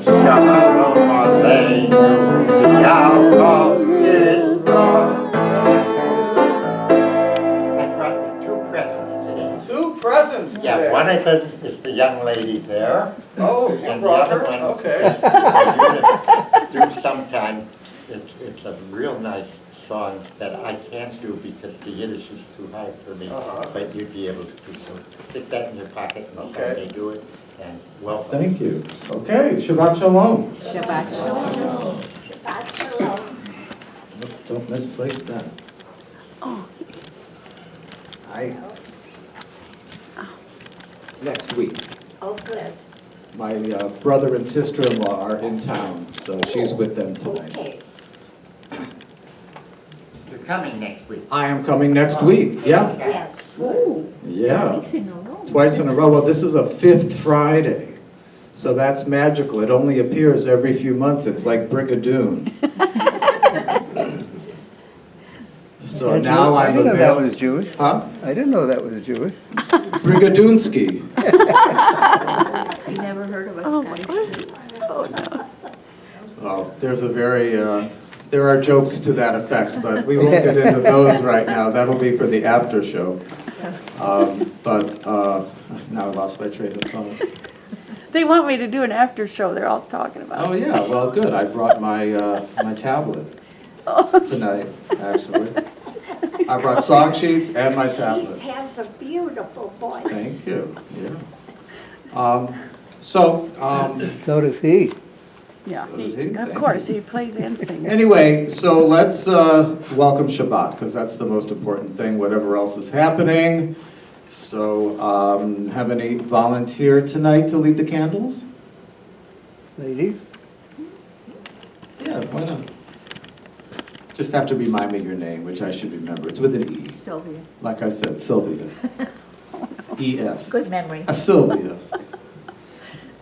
Shalom Aleinu, Yaakov Yisrael. I brought you two presents today. Two presents today. Yeah, one of it is the young lady there. Oh, you And the brought other her? one Okay. is for you to do sometime. It's a real nice song that I can't do because the Yiddish is too hard for me, but you'd be able to do so. Stick that in your pocket and someday do it, and welcome. Thank you. Okay, Shabbat Shalom. Shabbat Shalom. Shabbat Shalom. Don't misplace that. Next week. Oh, good. My brother and sister-in-law are in town, so she's with them tonight. Okay. You're coming next week. I am coming next week, yeah. Yes. Yeah, twice in a row. Well, this is a fifth Friday, so that's magical. It only appears every few months. It's like Brigadoon. So now I I'm didn't know that available. was Jewish. Huh? I didn't know that was Jewish. Brigadoonsky. I never heard of a Scottish. Well, there's a very, there are jokes to that effect, but we won't get into those right now. That'll be for the after show. Now I lost my train of thought. They want me to do an after show they're all talking about. Oh, yeah, well, good. I brought my, my tablet tonight, actually. I brought song sheets and my She tablet. has a beautiful voice. Thank you, yeah. So So does he. Yeah, So does he? of Thank course, you. he plays and sings. anyway, so let's welcome Shabbat, because that's the most important thing, whatever else is happening. So have any volunteer tonight to lead the candles? Ladies? Yeah, why not? Just have to remind me your name, which I should remember. It's with an E. Sylvia. Like I said, Sylvia. E-S. Good memory. Sylvia.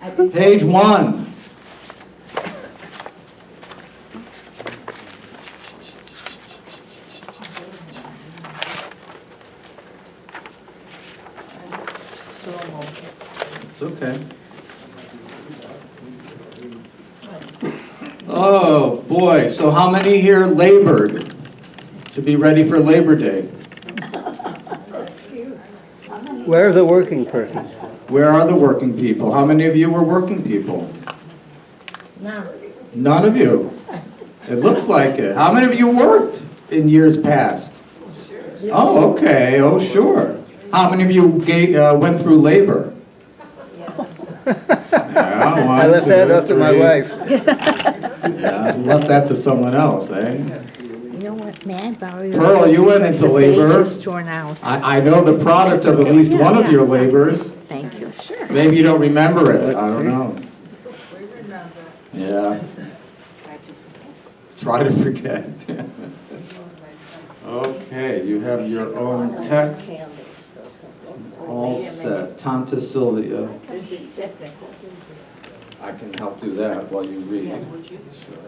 I did- Page 1. It's okay. Oh, boy. So how many here labored to be ready for Labor Day? Where are the working persons? Where are the working people? How many of you were working people? None. None of you. It looks like it. How many of you worked in years past? Oh, okay. Oh, sure. How many of you went through labor? Yeah, I left that up to my wife. Yeah, left that to someone else, eh? You know what, may I borrow your? Pearl, you went into labor. Pages torn out. I know the product of at least one of your labors. Thank you. Sure. Maybe you don't remember it. I don't know. Yeah. Try to forget. Okay, you have your own text. All set. Tanta Sylvia. I can help do that while you read. Sure.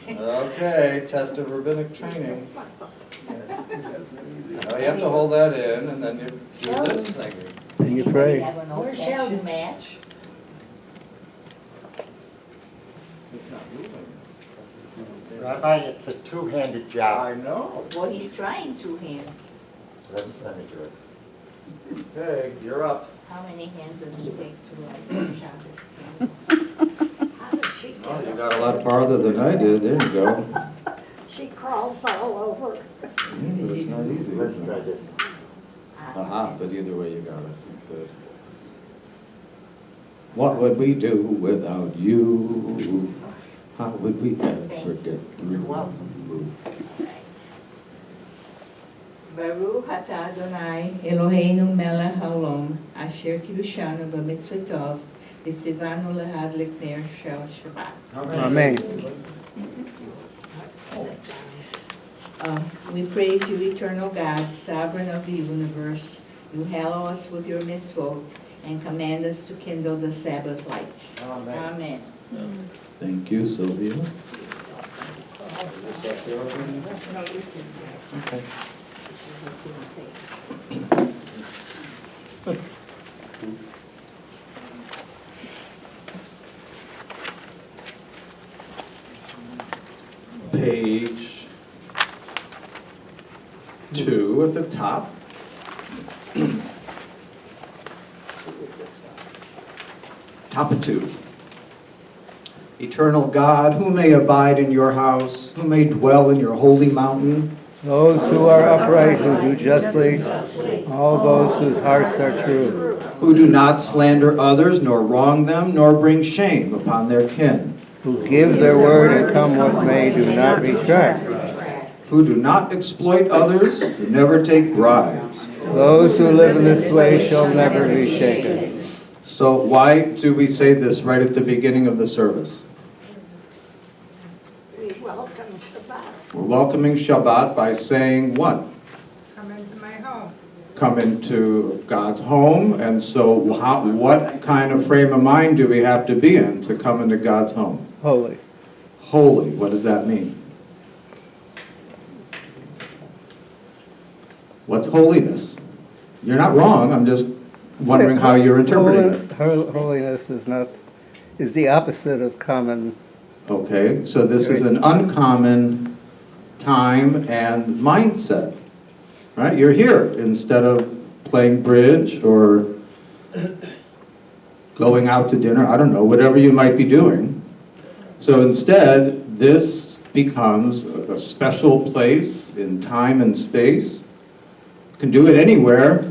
Okay, test of rabbinic training. Now you have to hold that in, and then you do this thing. And you pray. Where's Sheldon match? It's not moving. Rabbi, it's a two-handed job. know. Well, he's trying two hands. Let me do it. Okay, you're up. How many hands does he take to write Shabbos? How does she do Oh, you it? got a lot farther than I did. There you go. She crawls all over. But it's not easy, is Listen, I it? did. Aha, but either way you got it. Good. What would we do without you? How would we ever get through? You're welcome. Baruch atah Adonai Eloheinu melech haolam asher kiddushanu b'mitzvotov v'tzivanu lehadlik ner shel Shabbat. Amen. We praise you, eternal God, sovereign of the universe. You hallow us with your mitzvot and command us to kindle the Sabbath lights. Amen. Amen. Thank you, Sylvia. Okay. Page 2 at the top. Top of 2. Eternal God, who may abide in your house, who may dwell in your holy mountain, Those who are upright, who do justly, all those whose hearts are true, who do not slander others, nor wrong them, nor bring shame upon their kin, who give their word and come what may, do not retract. who do not exploit others, who never take bribes. Those who live in this way shall never be shaken. So why do we say this right at the beginning of the service? We welcome Shabbat. We're welcoming Shabbat by saying what? Come into my home. Come into God's home, and so what kind of frame of mind do we have to be in to come into God's home? Holy. Holy, what does that mean? What's holiness? You're not wrong, I'm just wondering how you're interpreting it. Holiness is the opposite of common. Okay, so this is an uncommon time and mindset, right? You're here instead of playing bridge or going out to dinner, I don't know, whatever you might be doing. So instead, this becomes a special place in time and space. You can do it anywhere,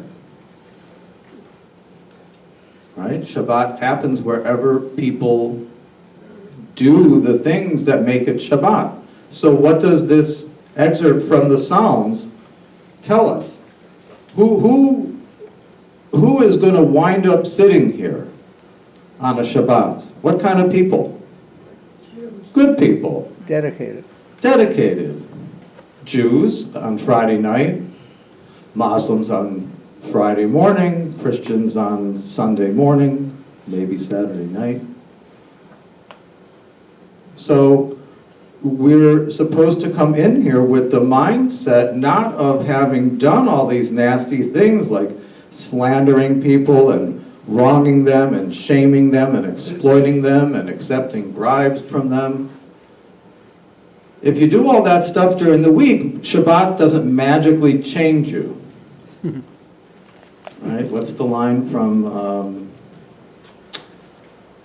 right? Shabbat happens wherever people do the things that make it Shabbat. So what does this excerpt from the Psalms tell us? Who is going to wind up sitting here on a Shabbat? What kind of people? Good people. Dedicated. Dedicated. Jews on Friday night, Muslims on Friday morning, Christians on Sunday morning, maybe Saturday night. So we're supposed to come in here with the mindset not of having done all these nasty things like slandering people and wronging them and shaming them and exploiting them and accepting bribes from them. If you do all that stuff during the week, Shabbat doesn't magically change you. Right? What's the line from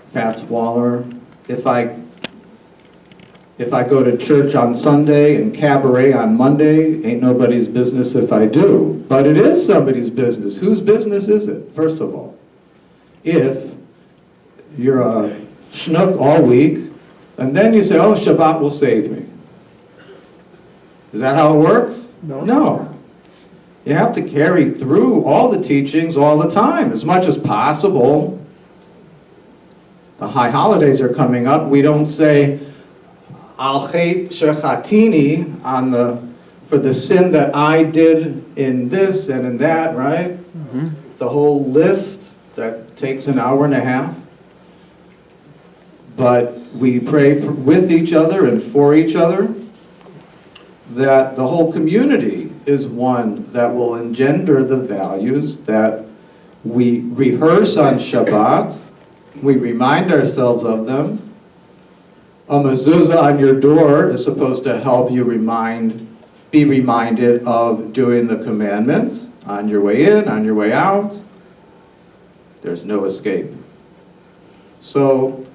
Fats Waller? If I go to church on Sunday and cabaret on Monday, ain't nobody's business if I do. But it is somebody's business. Whose business is it, first of all? If you're a schnook all week, and then you say, oh, Shabbat will save me. Is that how it works? No. No. You have to carry through all the teachings all the time, as much as possible. The high holidays are coming up. We don't say, Al chet shechatini, for the sin that I did in this and in that, right? Mm-hmm. The whole list that takes an hour and a half. But we pray with each other and for each other, that the whole community is one that will engender the values that we rehearse on Shabbat, we remind ourselves of them. A mezuzah on your door is supposed to help you be reminded of doing the commandments on your way in, on your way out. There's no escape. So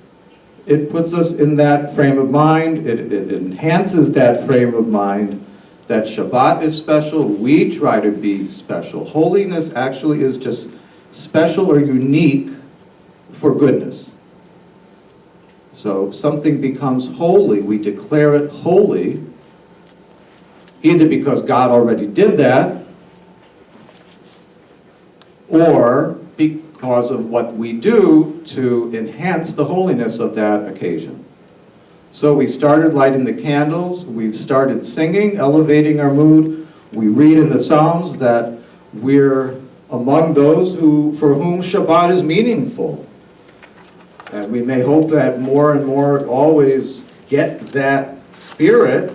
it puts us in that frame of mind. It enhances that frame of mind that Shabbat is special. We try to be special. Holiness actually is just special or unique for goodness. So something becomes holy, we declare it holy, either because God already did that, or because of what we do to enhance the holiness of that occasion. So we started lighting the candles, we've started singing, elevating our mood. We read in the Psalms that we're among those for whom Shabbat is meaningful. And we may hope that more and more always get that spirit,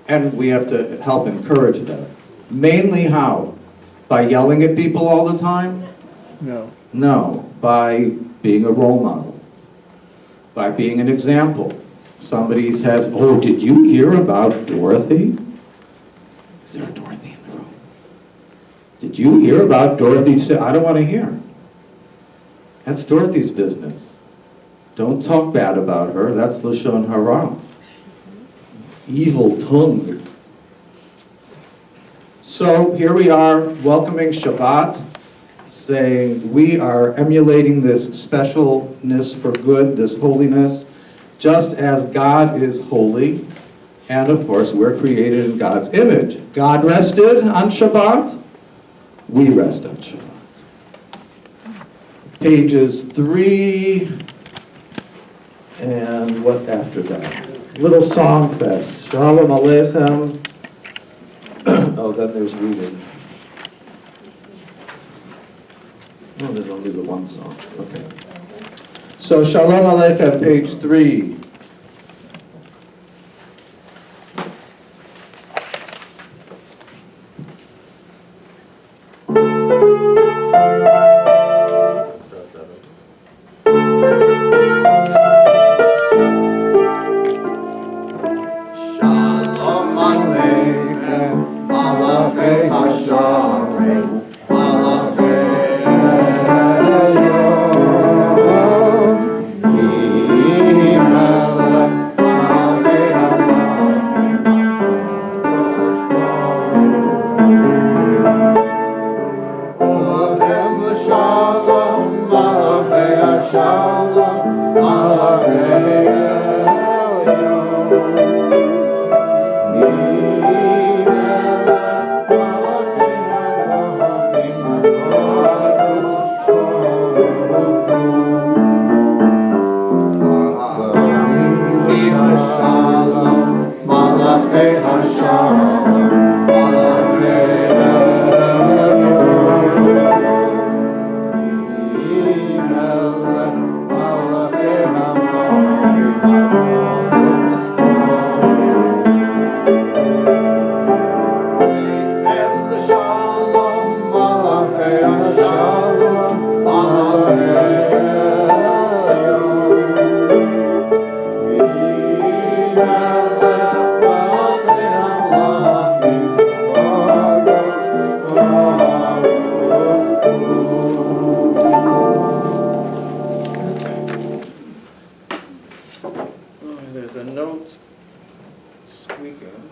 and we have to help encourage that. Mainly how? By yelling at people all the time? No. No, by being a role model, by being an example. Somebody says, oh, did you hear about Dorothy? Is there a Dorothy in the room? Did you hear about Dorothy? You say, I don't want to hear. That's Dorothy's business. Don't talk bad about her. That's Lashon Hara. It's evil tongue. So here we are welcoming Shabbat, saying we are emulating this specialness for good, this holiness, just as God is holy. And of course, we're created in God's image. God rested on Shabbat. We rest on Shabbat. Pages 3 and what after that? Little song fest. Shalom Aleichem. Oh, then there's reading. Oh, there's only the one song. Okay. So Shalom Aleichem, page 3. Shalom Aleichem, Malachei Hasharim, Malachei Elyon, Yimelech, Malachei Hamalachim, Olachem l'shalom, Malachei Hashalom, Malachei Elyon. There's a note squeaking.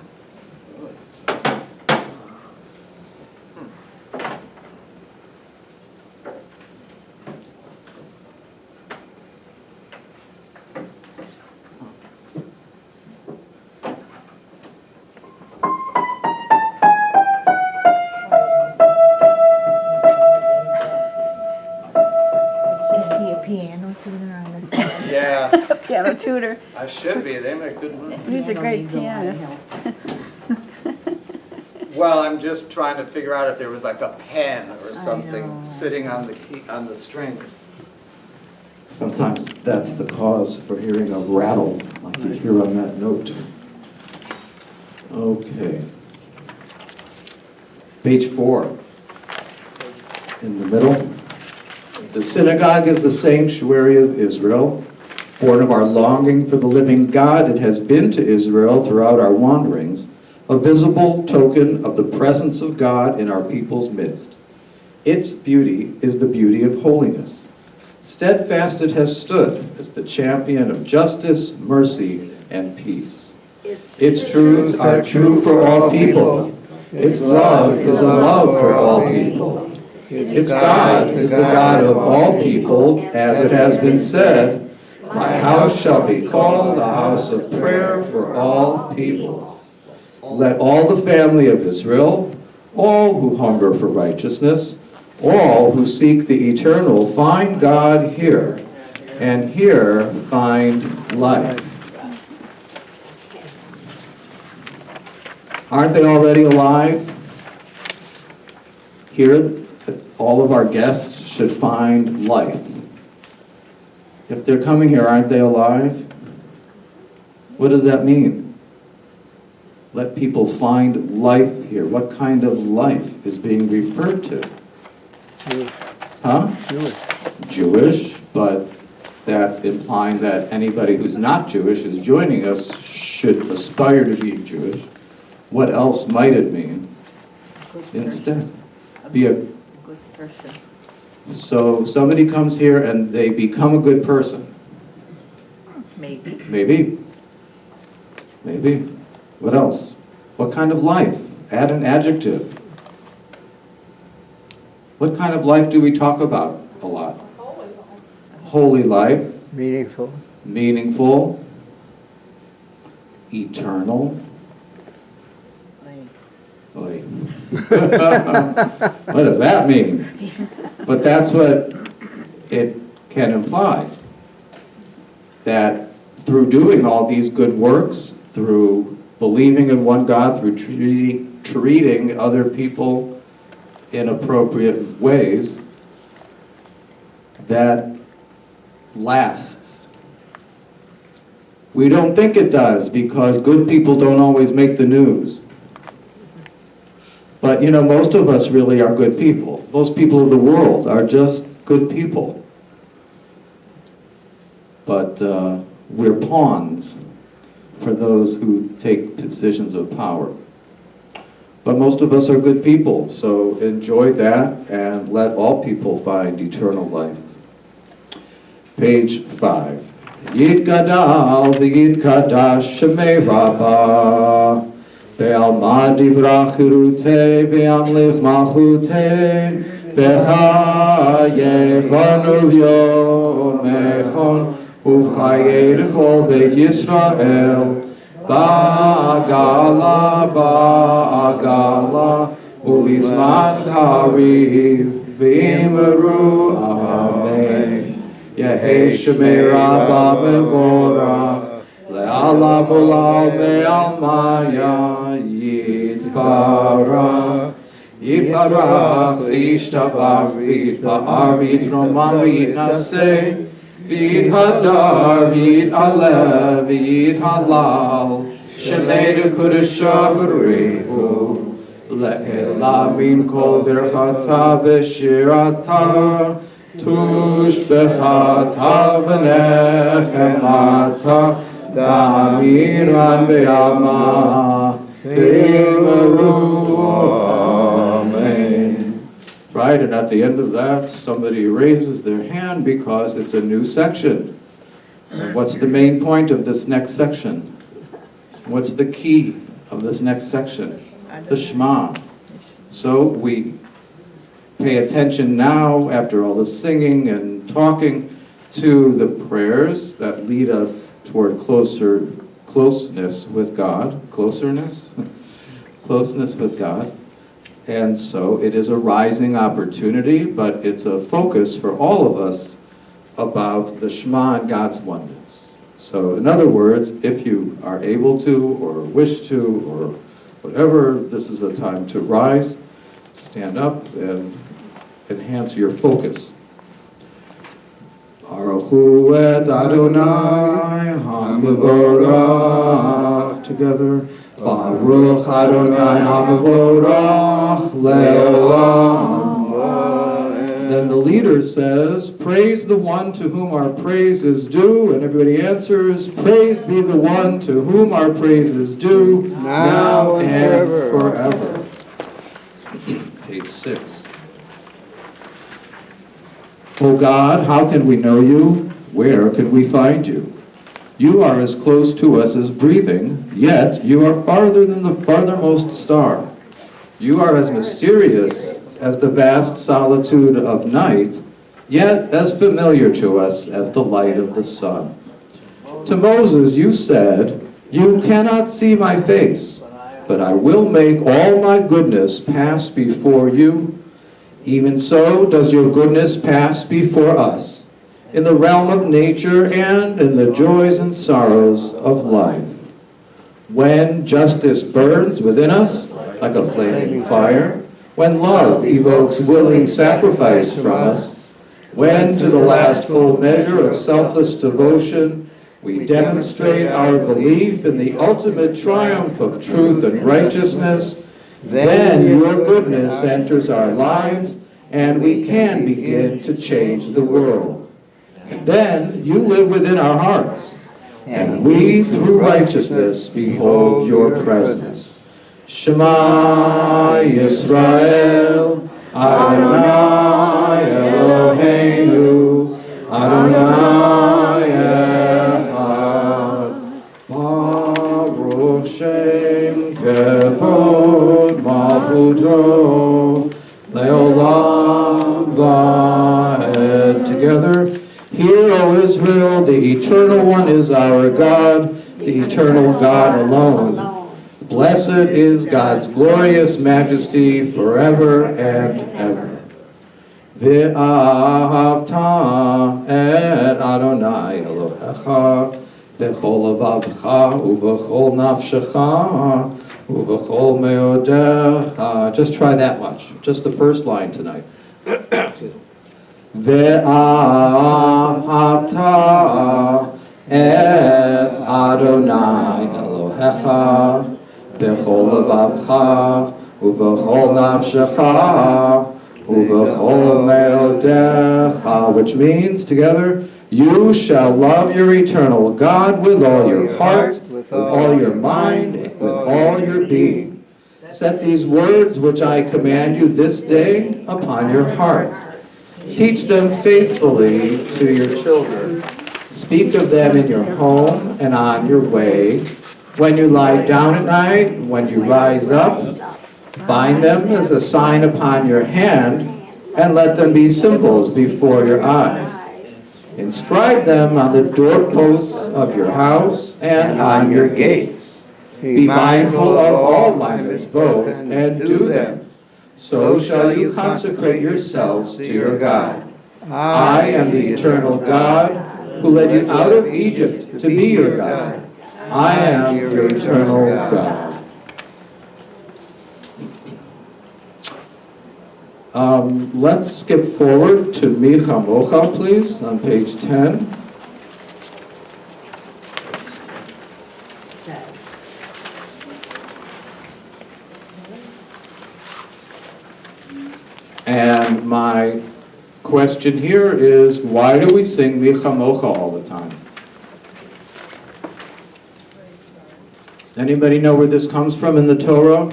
Is he a piano tuner on the side? Yeah, Piano tutor. I should be. They make good money. He's a great Piano needs pianist. a lot of help. Well, I'm just trying to figure out if there was like a pen or I something know. sitting on the key, on the strings. Sometimes that's the cause for hearing a rattle, like you hear on that note. Okay. Page 4. In the middle. The synagogue is the sanctuary of Israel. Born of our longing for the living God, it has been to Israel throughout our wanderings, a visible token of the presence of God in our people's midst. Its beauty is the beauty of holiness. Steadfast it has stood as the champion of justice, mercy, and peace. Its truths are true for all people. Its love is a love for all people. Its God is the God of all people, as it has been said, my house shall be called a house of prayer for all peoples. Let all the family of Israel, all who hunger for righteousness, all who seek the eternal, find God here, and here find life. Aren't they already alive? Here, all of our guests should find life. If they're coming here, aren't they alive? What does that mean? Let people find life here. What kind of life is being referred to? Jewish. Huh? Jewish. Jewish, but that's implying that anybody who's not Jewish is joining us should aspire to be Jewish. What else might it mean instead? Be a Good person. So somebody comes here and they become a good person. Maybe. Maybe. What else? What kind of life? Add an adjective. What kind of life do we talk about a lot? Holy life. Meaningful. Meaningful. Eternal. Oy. What does that mean? But that's what it can imply. That through doing all these good works, through believing in one God, through treating other people in appropriate ways, that lasts. We don't think it does because good people don't always make the news. But you know, most of us really are good people. Most people of the world are just good people. But we're pawns for those who take positions of power. But most of us are good people, so enjoy that and let all people find eternal life. Page 5. Yitgadal v'yitkadash shemei Rabbah Be'alma divrach hirutei be'amlich malchutei B'chayei chonu v'yomechon Uv'chayei l'chol beit Yisrael Ba'agala Uv'izman kariv V'imru Amen Yehei shemei Rabbah mevorach Le'ala mulal me'almaya Yitbarach Yitbarach V'yishtabach V'yitba'ar V'yitromam V'yitnaseh V'yithadar V'yit'aleh V'yithalal Shemei D'Kudesha B'Rehu Le'ela min kol birchata v'shirata Tushbechata v'nechemata Da'amiran be'alma V'yimaru Amen. Right, and at the end of that, somebody raises their hand because it's a new section. And what's the main point of this next section? What's the key of this next section? The Shema. So we pay attention now, after all the singing and talking, to the prayers that lead us toward closeness with God. Closeness with God. And so it is a rising opportunity, but it's a focus for all of us about the Shema and God's oneness. So in other words, if you are able to or wish to or whatever, this is a time to rise, stand up, and enhance your focus. Baruch hu et Adonai HaMevorach. Together. Baruch Adonai HaMevorach Le'olam. Then the leader says, praise the one to whom our praise is due. And everybody answers, praise be the one to whom our praise is due, now and forever. Page 6. O God, how can we know you? Where can we find you? You are as close to us as breathing, yet you are farther than the farthermost star. You are as mysterious as the vast solitude of night, yet as familiar to us as the light of the sun. To Moses you said, you cannot see my face, but I will make all my goodness pass before you. Even so does your goodness pass before us, in the realm of nature and in the joys and sorrows of life. When justice burns within us like a flaming fire, when love evokes willing sacrifice from us, when to the last full measure of selfless devotion We demonstrate our belief in the ultimate triumph of truth and righteousness. Then your goodness enters our lives, and we can begin to change the world. And then you live within our hearts, and we, through righteousness, behold your presence. Shema Yisrael, Adonai Eloheinu, Adonai Echad. Baruch Shem Kevod Malchuto, Leolam Vaed. Together, hear, O Israel, the Eternal One is our God, the Eternal God alone. Blessed is God's glorious majesty forever and ever. Ve'ahavta et Adonai Elohecha b'chol levavcha uv'chol nafshecha uv'chol meodecha. Just try that much. Just the first line tonight. Ve'ahavta et Adonai Elohecha b'chol levavcha uv'chol nafshecha uv'chol meodecha, which means, together, you shall love your eternal God with all your heart, with all your mind, with all your being. Set these words which I command you this day upon your heart. Teach them faithfully to your children. Speak of them in your home and on your way, when you lie down at night, when you rise up. Bind them as a sign upon your hand, and let them be symbols before your eyes. Inscribe them on the doorposts of your house and on your gates. Be mindful of all my mitzvot and do them. So shall you consecrate yourselves to your God. I am the eternal God who led you out of Egypt to be your God. I am your eternal God. Let's skip forward to Mi Chamocha, please, on page 10. And my question here is, why do we sing Mi Chamocha all the time? Anybody know where this comes from in the Torah?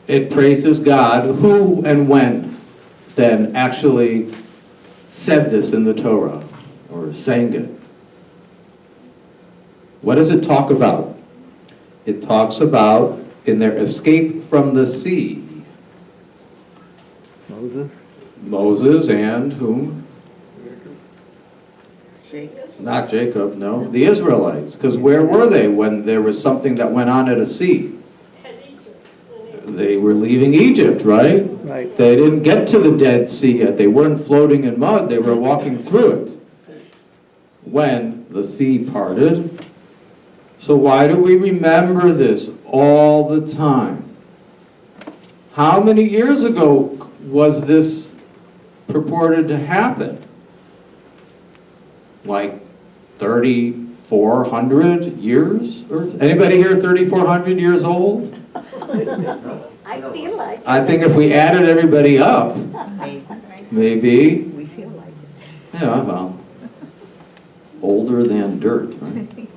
It praises God. Who and when then actually said this in the Torah or sang it? What does it talk about? It talks about in their escape from the sea. Moses? Moses and whom? Not Jacob, no. The Israelites. Because where were they when there was something that went on at a sea? They were leaving Egypt, right? Right. They didn't get to the Dead Sea yet. They weren't floating in mud. They were walking through it when the sea parted. So why do we remember this all the time? How many years ago was this purported to happen? Like 3,400 years? Or anybody here 3,400 years old? I feel like. I think if we added everybody up, maybe. We feel like it. Yeah, well, older than dirt, right?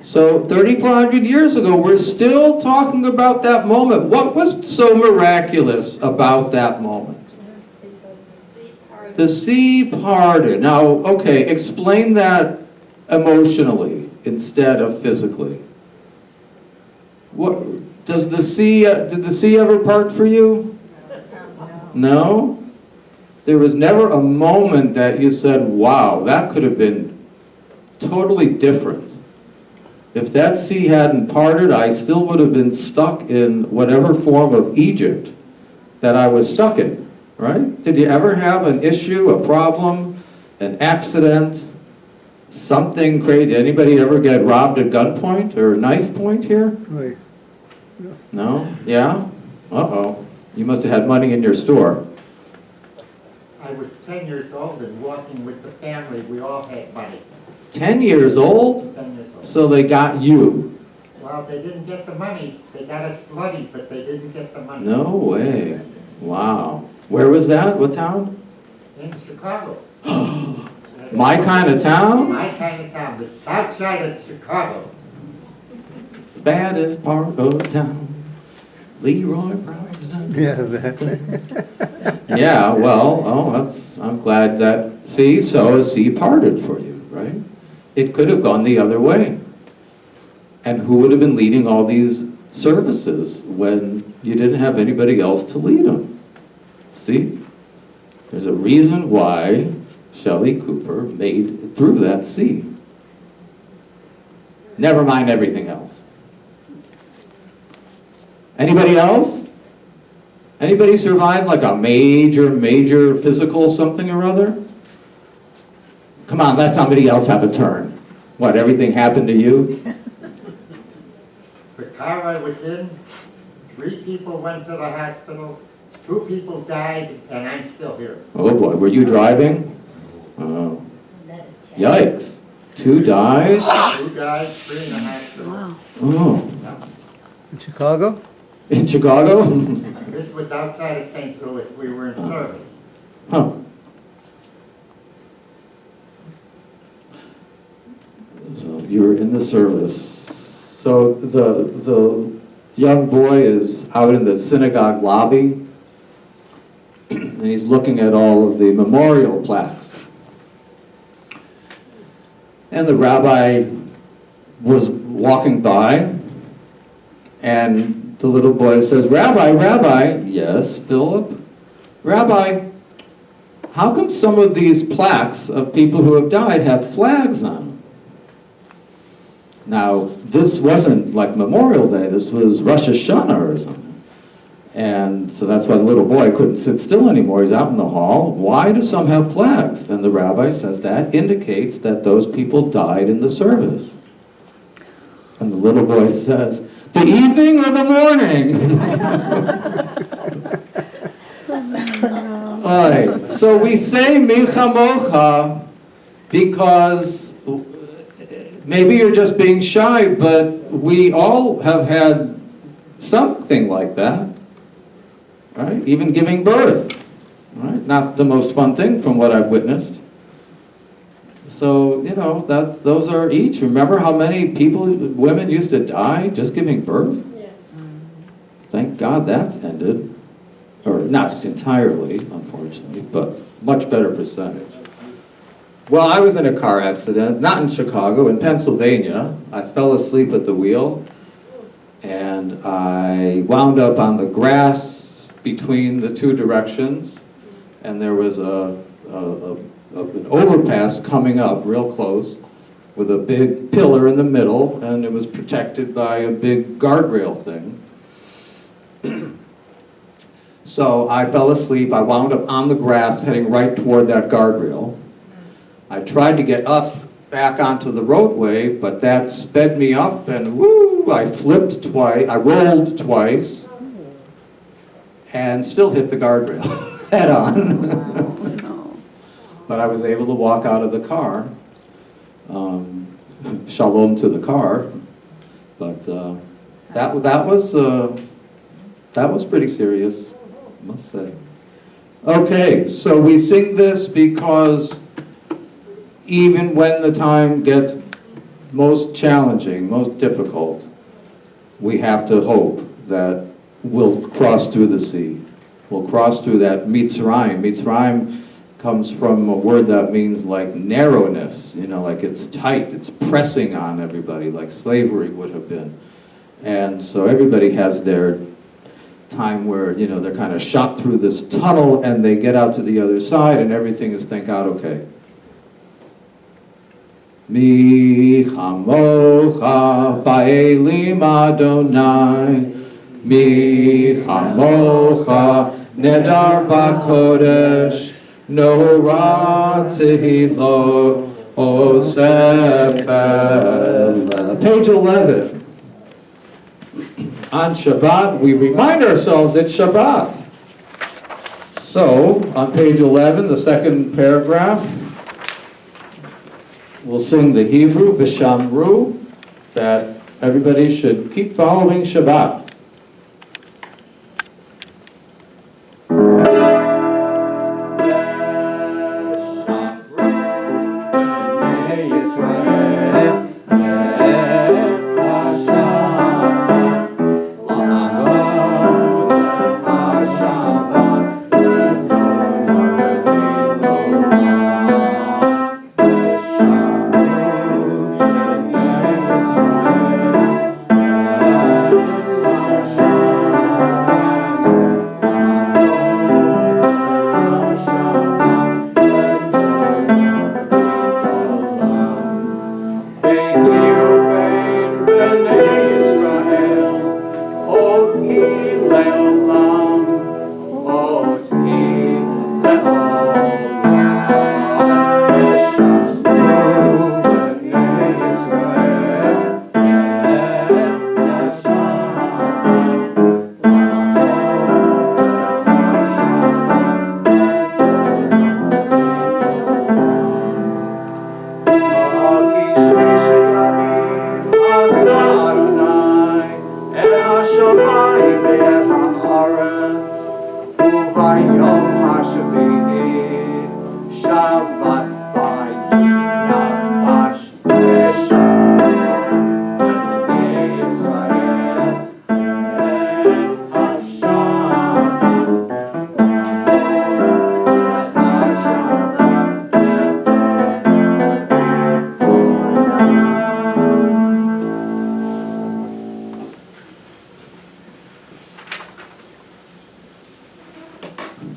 So 3,400 years ago, we're still talking about that moment. What was so miraculous about that moment? The sea parted. Now, okay, explain that emotionally instead of physically. What does the sea? Did the sea ever part for you? No. There was never a moment that you said, "Wow, that could have been totally different." If that sea hadn't parted, I still would have been stuck in whatever form of Egypt that I was stuck in, right? Did you ever have an issue, a problem, an accident, something crazy? Did anybody ever get robbed at gunpoint or knife point here? Right. No? Yeah? Uh-oh. You must have had money in your store. I was 10 years old and walking with the family, we all had money. 10 years old? 10 years old. So they got you. Well, they didn't get the money. They got us bloody, but they didn't get the money. No way. Wow. Where was that? What town? In Chicago. My kind of town? My kind of town, the south side of Chicago. Baddest part of town. Leroy Brown. Yeah, that. Yeah, well, I'm glad that, see, so a sea parted for you, right? It could have gone the other way. And who would have been leading all these services when you didn't have anybody else to lead them? See? There's a reason why Shelley Cooper made it through that sea. Never mind everything else. Anybody else? Anybody survive like a major physical something or other? Come on, let somebody else have a turn. What, everything happened to you? The car I was in, 3 people went to the hospital, 2 people died, and I'm still here. Oh boy, were you driving? Oh, yikes. 2 died? 2 died, 3 in the hospital. Wow. Oh, In Chicago? in Chicago? This was outside of St. Louis. We were in service. Huh. So you were in the service. So the young boy is out in the synagogue lobby, and he's looking at all of the memorial plaques. And the rabbi was walking by, and the little boy says, Rabbi, yes, Philip? Rabbi, how come some of these plaques of people who have died have flags on them? Now, this wasn't like Memorial Day, this was Rosh Hashanah or something. And so that's why the little boy couldn't sit still anymore. He's out in the hall. Why do some have flags? And the rabbi says that indicates that those people died in the service. And the little boy says, the evening or the morning? All right. So we say Michamocha because maybe you're just being shy, but we all have had something like that, right? Even giving birth, right? Not the most fun thing from what I've witnessed. So, you know, those are each. Remember how many women used to die just giving birth? Yes. Thank God that's ended. Or not entirely, unfortunately, but much better percentage. Well, I was in a car accident, not in Chicago, in Pennsylvania. I fell asleep at the wheel, and I wound up on the grass between the 2 directions, and there was an overpass coming up real close with a big pillar in the middle, and it was protected by a big guardrail thing. So I fell asleep. I wound up on the grass heading right toward that guardrail. I tried to get up back onto the roadway, but that sped me up, and woo, I flipped twice, I rolled twice, and still hit the guardrail head on. But I was able to walk out of the car. Shalom to the car. But that was pretty serious, I must say. Okay, so we sing this because even when the time gets most challenging, most difficult, we have to hope that we'll cross through the sea. We'll cross through that Mitzrayim. Mitzrayim comes from a word that means like narrowness, you know, like it's tight, it's pressing on everybody, like slavery would have been. And so everybody has their time where, you know, they're kind of shot through this tunnel and they get out to the other side and everything is, thank God, okay. Mi chamocha ba'elim Adonai, mi chamocha nedar ba'kodesh, no ra tehilot osef el. Page 11. On Shabbat, we remind ourselves it's Shabbat. So, on page 11, the second paragraph, we'll sing the Hebrew, Vishamru, that everybody should keep following Shabbat.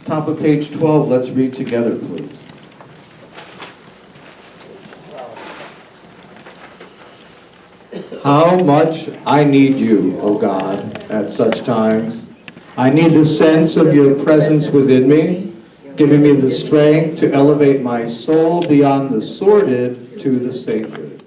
Top of page 12, let's read together, please. How much I need you, O God, at such times. I need the sense of your presence within me, giving me the strength to elevate my soul beyond the sordid to the sacred.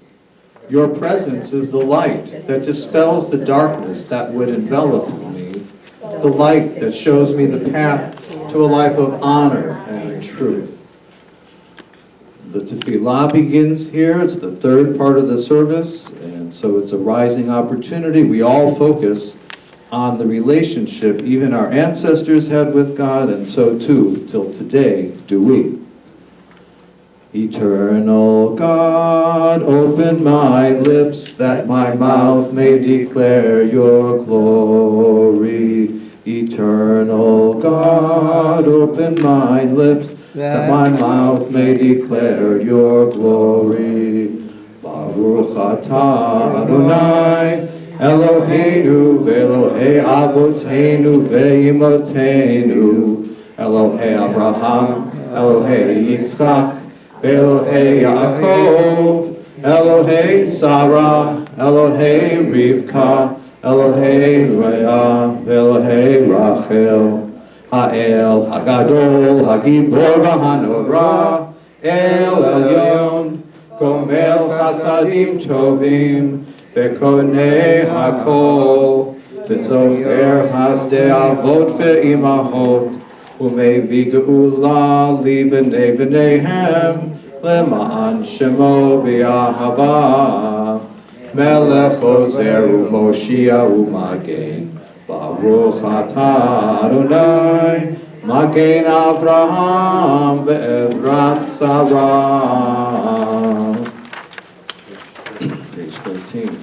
Your presence is the light that dispels the darkness that would envelop me, the light that shows me the path to a life of honor and truth. The tefillah begins here. It's the third part of the service, and so it's a rising opportunity. We all focus on the relationship even our ancestors had with God, and so too, till today, do we. Eternal God, open my lips that my mouth may declare your glory. Eternal God, open my lips that my mouth may declare your glory. Baruch atah Adonai, Eloheinu ve'Elohei avoteinu ve'imotenu, Elohei Abraham, Elohei Yitzchak, ve'Elohei Yaakov, Elohei Sarah, Elohei Rivka, Elohei Leah, Elohei Rachel, Ha'el, Hagadol, Hagibor v'Hanorah, El Elyon, Gomel Chasadim Tovim, Ve'konei Hakol, V'zocher Hasdei Avot ve'imahot, U'mevi geula li b'nei b'neihem, Le'ma'an shemo b'yahava. Melech Ozer u'Moshia u'Magen, Baruch atah Adonai, Magen Avraham ve'ezrat Sarah. Page 13.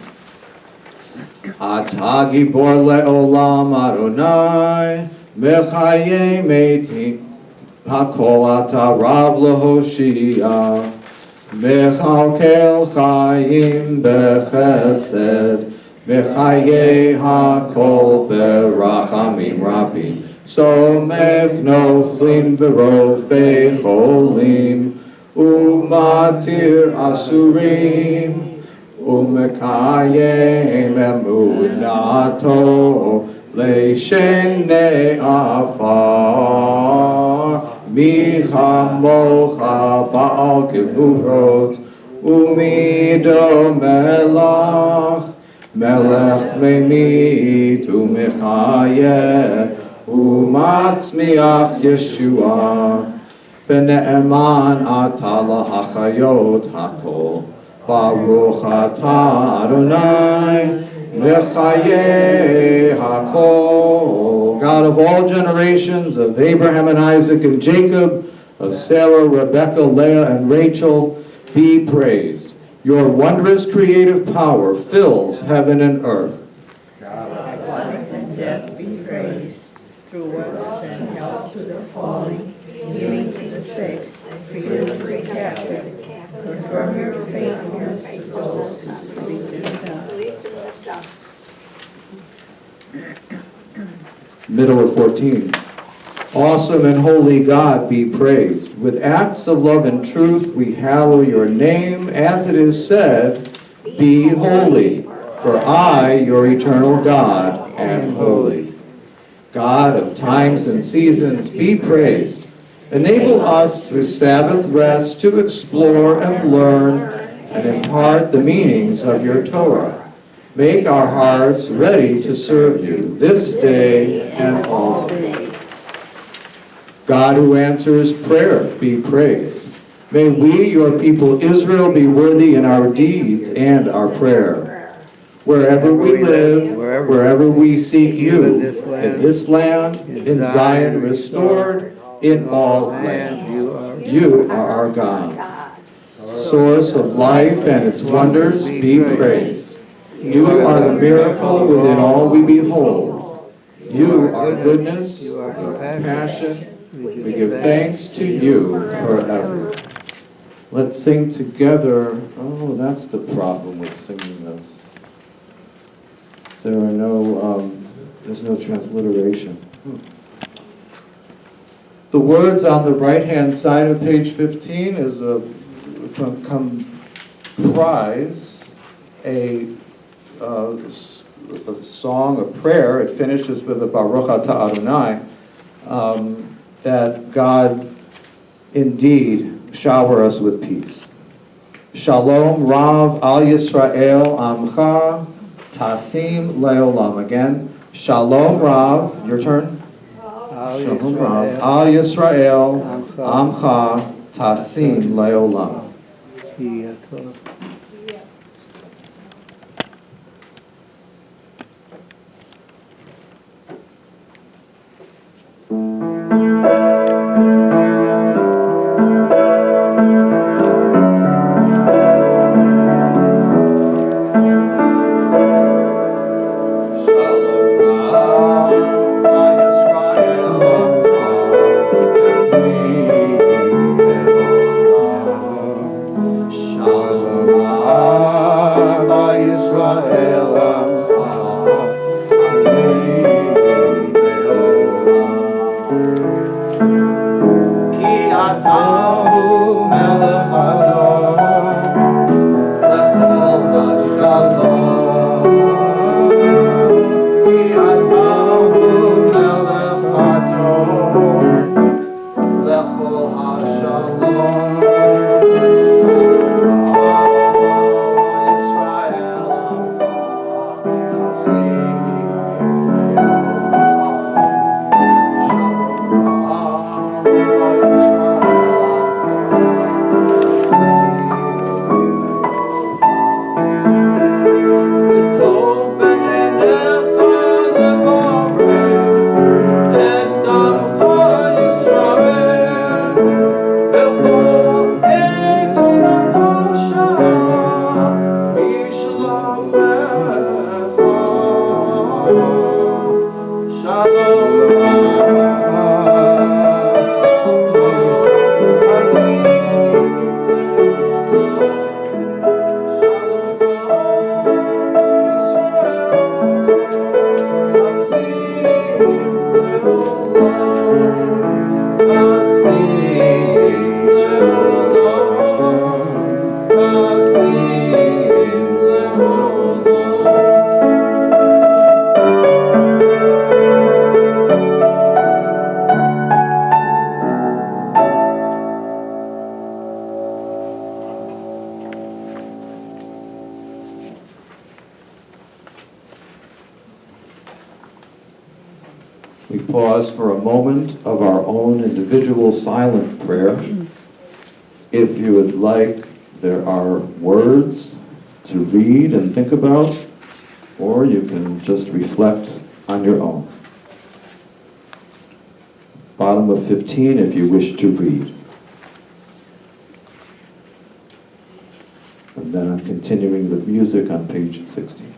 Atah gibor le'olam Adonai, Mechaye metim, Hakol atah Rav le'Hoshia. Mechalkel chayim bechesed, mechaye hakol berachamim rabim. Somech noflim v'rofei cholim, umatir asurim, umekayem emunato le'shenei afar. Michamocha Baal Gevurot, Umido Melach, Melech Memit, Umechaye, Umatzmiach Yeshua, V'ne'eman ata lahachayot hakol, Baruch atah Adonai, Mechaye hakol. God of all generations, of Abraham and Isaac and Jacob, of Sarah, Rebekah, Leah, and Rachel, be praised. Your wondrous creative power fills heaven and earth. Life and death be praised. Through us and help to the falling, healing to the sick, freedom to the captive. Confirm your faithfulness to those who sleep in the dust. Middle of 14. Awesome and holy God, be praised. With acts of love and truth, we hallow your name, as it is said, be holy, for I, your eternal God, am holy. God of times and seasons, be praised. Enable us through Sabbath rest to explore and learn and impart the meanings of your Torah. Make our hearts ready to serve you this day and all days. God who answers prayer, be praised. May we, your people Israel, be worthy in our deeds and our prayer. Wherever we live, wherever we seek you, in this land, in Zion restored, in all lands, you are our God. Source of life and its wonders, be praised. You are the miracle within all we behold. You are goodness, you are compassion. We give thanks to you forever. Let's sing together. Oh, that's the problem with singing this. There's no transliteration. The words on the right-hand side of page 15 comprise a song, a prayer. It finishes with a Baruch atah Adonai, that God indeed shower us with peace. Shalom Rav al Yisrael Amcha Tasim Leolam. Again, Shalom Rav, your turn. Shalom Rav al Yisrael Amcha Tasim Leolam. pause for a moment of our own individual silent prayer. If you would like, there are words to read and think about, or you can just reflect on your own. Bottom of 15 if you wish to read. And then I'm continuing with music on page 16.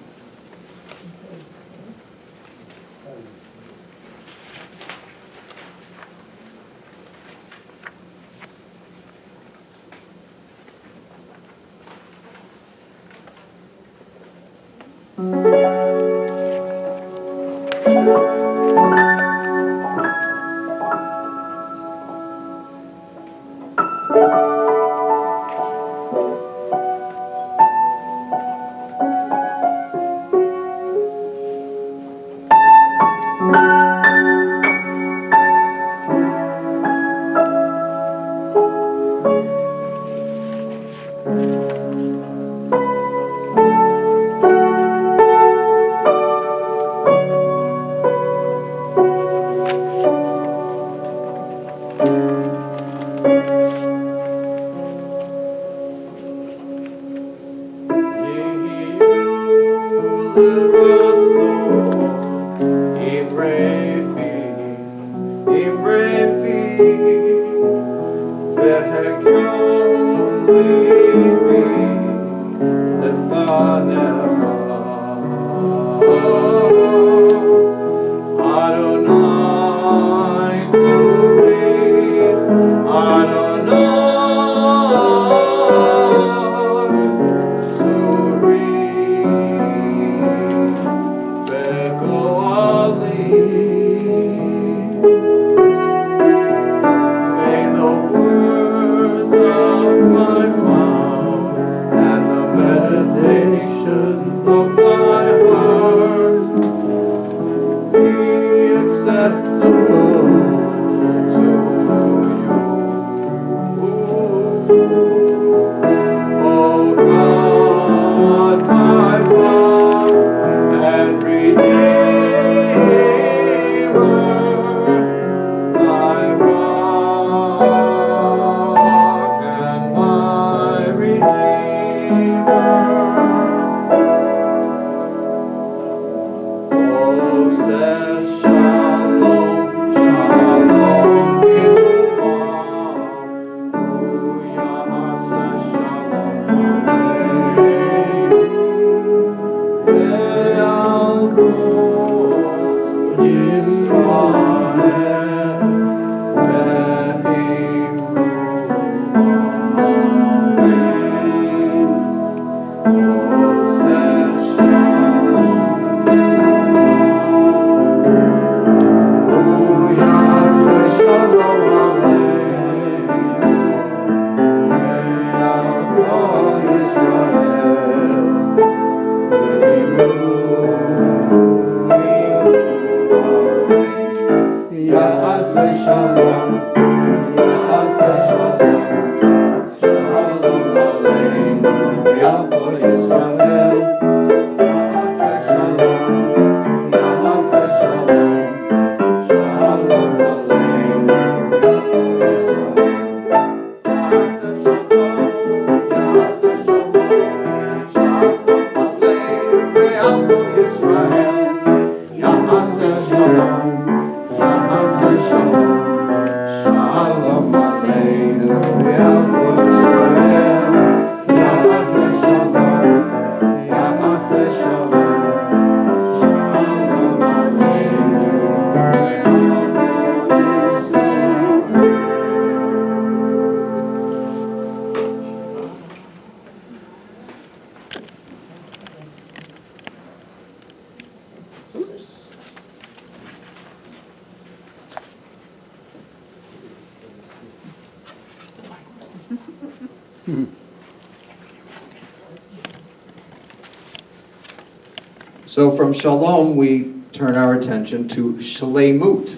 So from shalom, we turn our attention to shleimut.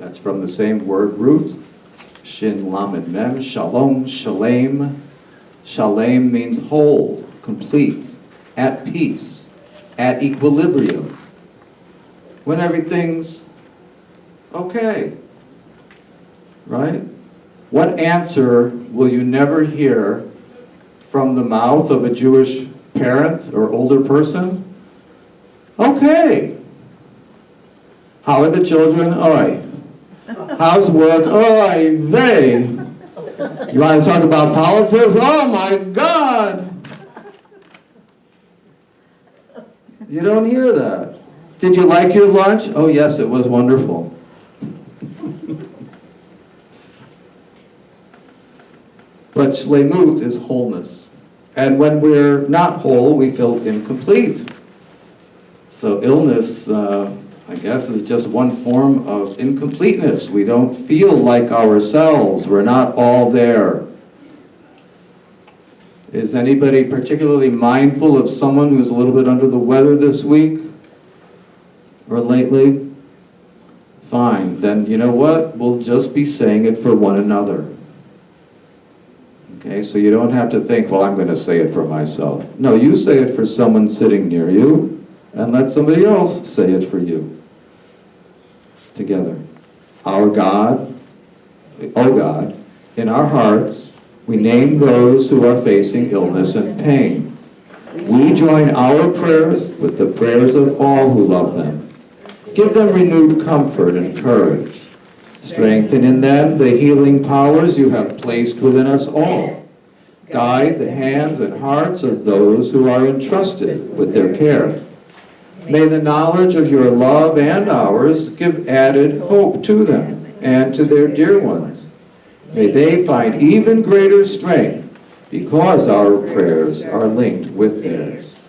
That's from the same word root, shin lamed mem, shalom, shalem. Shalem means whole, complete, at peace, at equilibrium. When everything's Okay. Right? What answer will you never hear from the mouth of a Jewish parent or older person? Okay. How are the children? Oi. How's work? Oi, vey. You want to talk about politics? Oh my God. You don't hear that. Did you like your lunch? Oh yes, it was wonderful. But shlemut is wholeness. And when we're not whole, we feel incomplete. So illness, I guess, is just one form of incompleteness. We don't feel like ourselves. We're not all there. Is anybody particularly mindful of someone who's a little bit under the weather this week or lately? Fine. Then you know what? We'll just be saying it for one another. Okay, so you don't have to think, well, I'm going to say it for myself. No, you say it for someone sitting near you, and let somebody else say it for you. Together. Our God, oh God, in our hearts, we name those who are facing illness and pain. We join our prayers with the prayers of all who love them. Give them renewed comfort and courage. Strengthen in them the healing powers you have placed within us all. Guide the hands and hearts of those who are entrusted with their care. May the knowledge of your love and ours give added hope to them and to their dear ones. May they find even greater strength because our prayers are linked with theirs.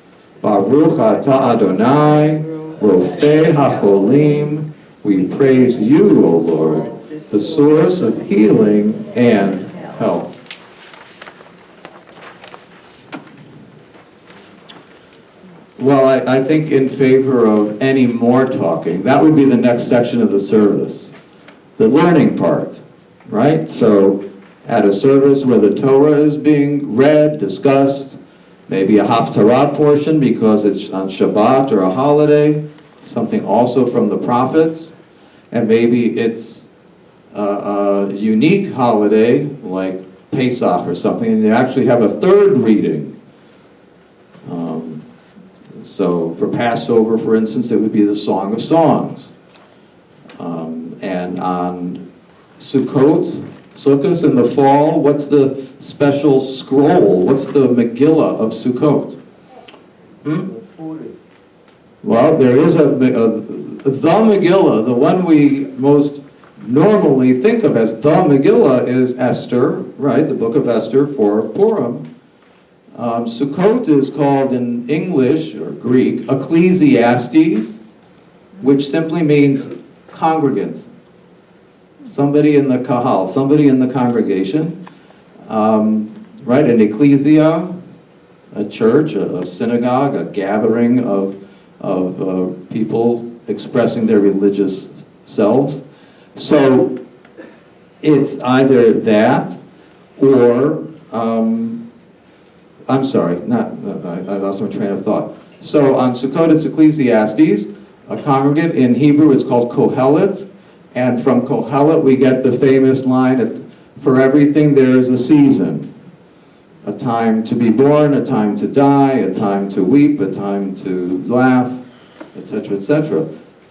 Baruch atah Adonai, Rofei HaCholim. We praise you, O Lord, the source of healing and health. Well, I think in favor of any more talking, that would be the next section of the service. The learning part, right? So at a service where the Torah is being read, discussed, maybe a Haftarah portion because it's on Shabbat or a holiday, something also from the prophets, and maybe it's a unique holiday like Pesach or something, and you actually have a third reading. So for Passover, for instance, it would be the Song of Songs. And on Sukkot in the fall, what's the special scroll? What's the Megillah of Sukkot? Well, there is the Megillah, the one we most normally think of as the Megillah is Esther, right? The book of Esther for Purim. Sukkot is called in English or Greek Ecclesiastes, which simply means congregant. Somebody in the kahal, somebody in the congregation, right? An ecclesia, a church, a synagogue, a gathering of people expressing their religious selves. So it's either that or I'm sorry, I lost my train of thought. So on Sukkot it's Ecclesiastes, a congregant. In Hebrew it's called Kohelet, and from Kohelet we get the famous line, for everything there is a season. A time to be born, a time to die, a time to weep, a time to laugh, etc., etc.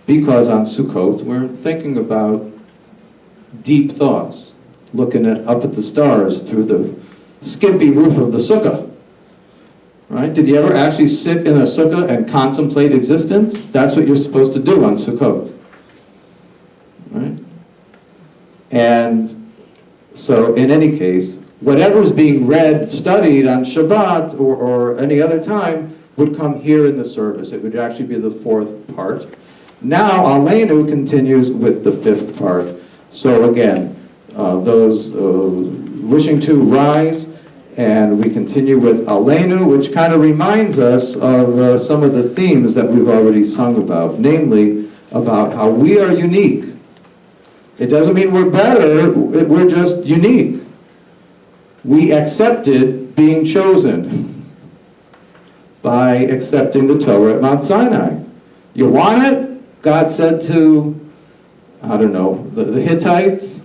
Because on Sukkot we're thinking about deep thoughts, looking up at the stars through the skimpy roof of the sukkah. Right? Did you ever actually sit in a sukkah and contemplate existence? That's what you're supposed to do on Sukkot. Right? And so in any case, whatever's being read, studied on Shabbat or any other time would come here in the service. It would actually be the fourth part. Now Aleinu continues with the fifth part. So again, those wishing to rise, and we continue with Aleinu, which kind of reminds us of some of the themes that we've already sung about, namely about how we are unique. It doesn't mean we're better, we're just unique. We accepted being chosen by accepting the Torah at Mount Sinai. You want it? God said to I don't know, the Hittites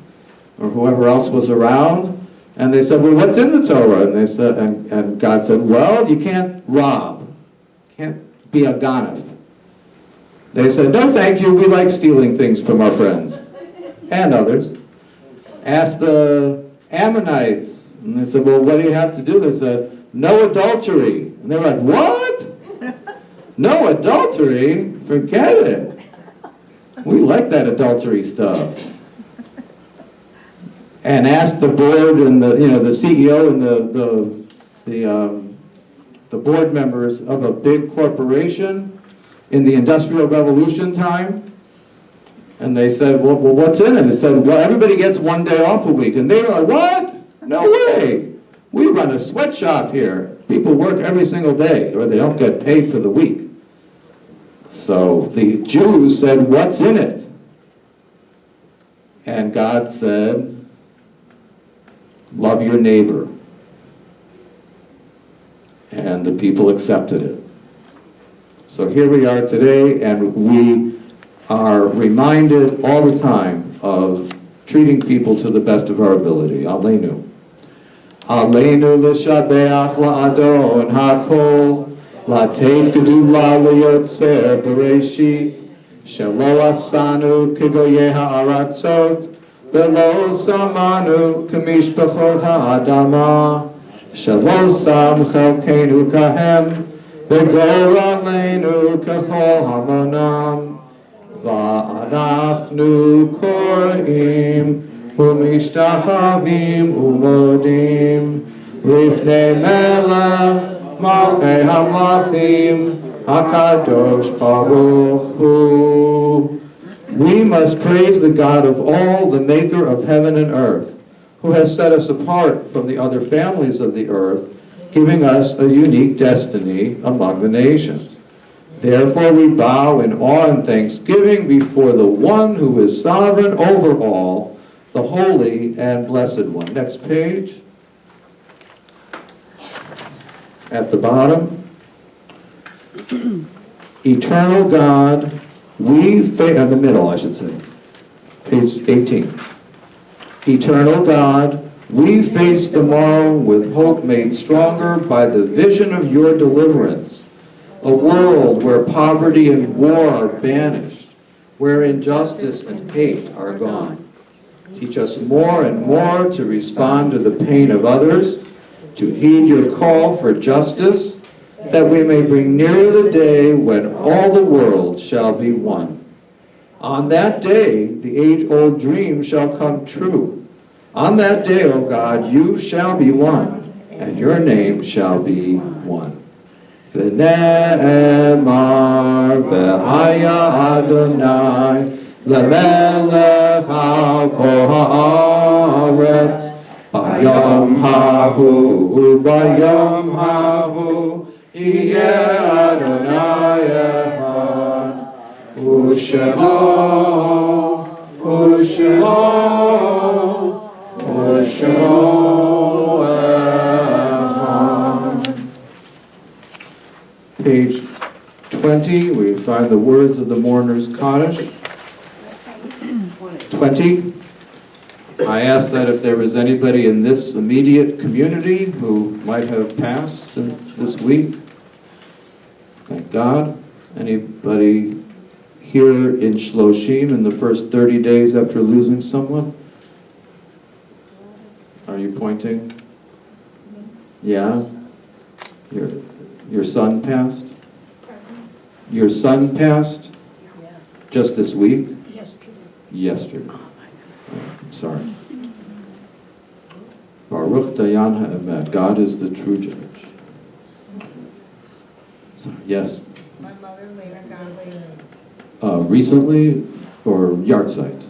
or whoever else was around. And they said, well, what's in the Torah? And they said, and God said, well, you can't rob. Can't be a ganef. They said, no, thank you. We like stealing things from our friends and others. Asked the Ammonites. And they said, well, what do you have to do? They said, no adultery. And they were like, what? No adultery? Forget it. We like that adultery stuff. And asked the board and the CEO and the board members of a big corporation in the Industrial Revolution time. And they said, well, what's in it? They said, well, everybody gets one day off a week. And they were like, what? No way. We run a sweatshop here. People work every single day, or they don't get paid for the week. So the Jews said, what's in it? And God said, love your neighbor. And the people accepted it. So here we are today, and we are reminded all the time of treating people to the best of our ability. Aleinu. Aleinu l'shabeach la'adon ha'kol, la'teit gedula l'yotzer bereshit, shelo asanu kegoyeh ha'aratzot, velo samanu k'mishpachot ha'adama, shelo sam chelkeinu kahem, v'goraleinu k'chol hamonam, va'anachnu korim, u'mishtachavim u'modim, lifnei melech malchei hamlachim, hakadosh baruch hu. We must praise the God of all, the maker of heaven and earth, who has set us apart from the other families of the earth, giving us a unique destiny among the nations. Therefore we bow in awe and thanksgiving before the one who is sovereign over all, the Holy and Blessed One. Next page. At the bottom. Eternal God, we face, in the middle I should say, page 18. Eternal God, we face the morrow with hope made stronger by the vision of your deliverance, a world where poverty and war are banished, where injustice and hate are gone. Teach us more and more to respond to the pain of others, to heed your call for justice, that we may bring nearer the day when all the world shall be one. On that day, the age-old dream shall come true. On that day, O God, you shall be one, and your name shall be one. V'ne'emar v'haya Adonai lemelech al kol ha'aretz bayom hahu yeh Adonai echad u'shemo echad. Page 20, we find the words of the mourner's Kaddish. 20. I ask that if there was anybody in this immediate community who might have passed since this week, thank God. Anybody here in Shloshim in the first 30 days after losing someone? Are you pointing? Yeah? Your son passed? Your son passed? Just this week? Yesterday. I'm sorry. Baruch Dayan Ha'emet. God is the true judge. So, yes? My mother later got away. Recently or yard site?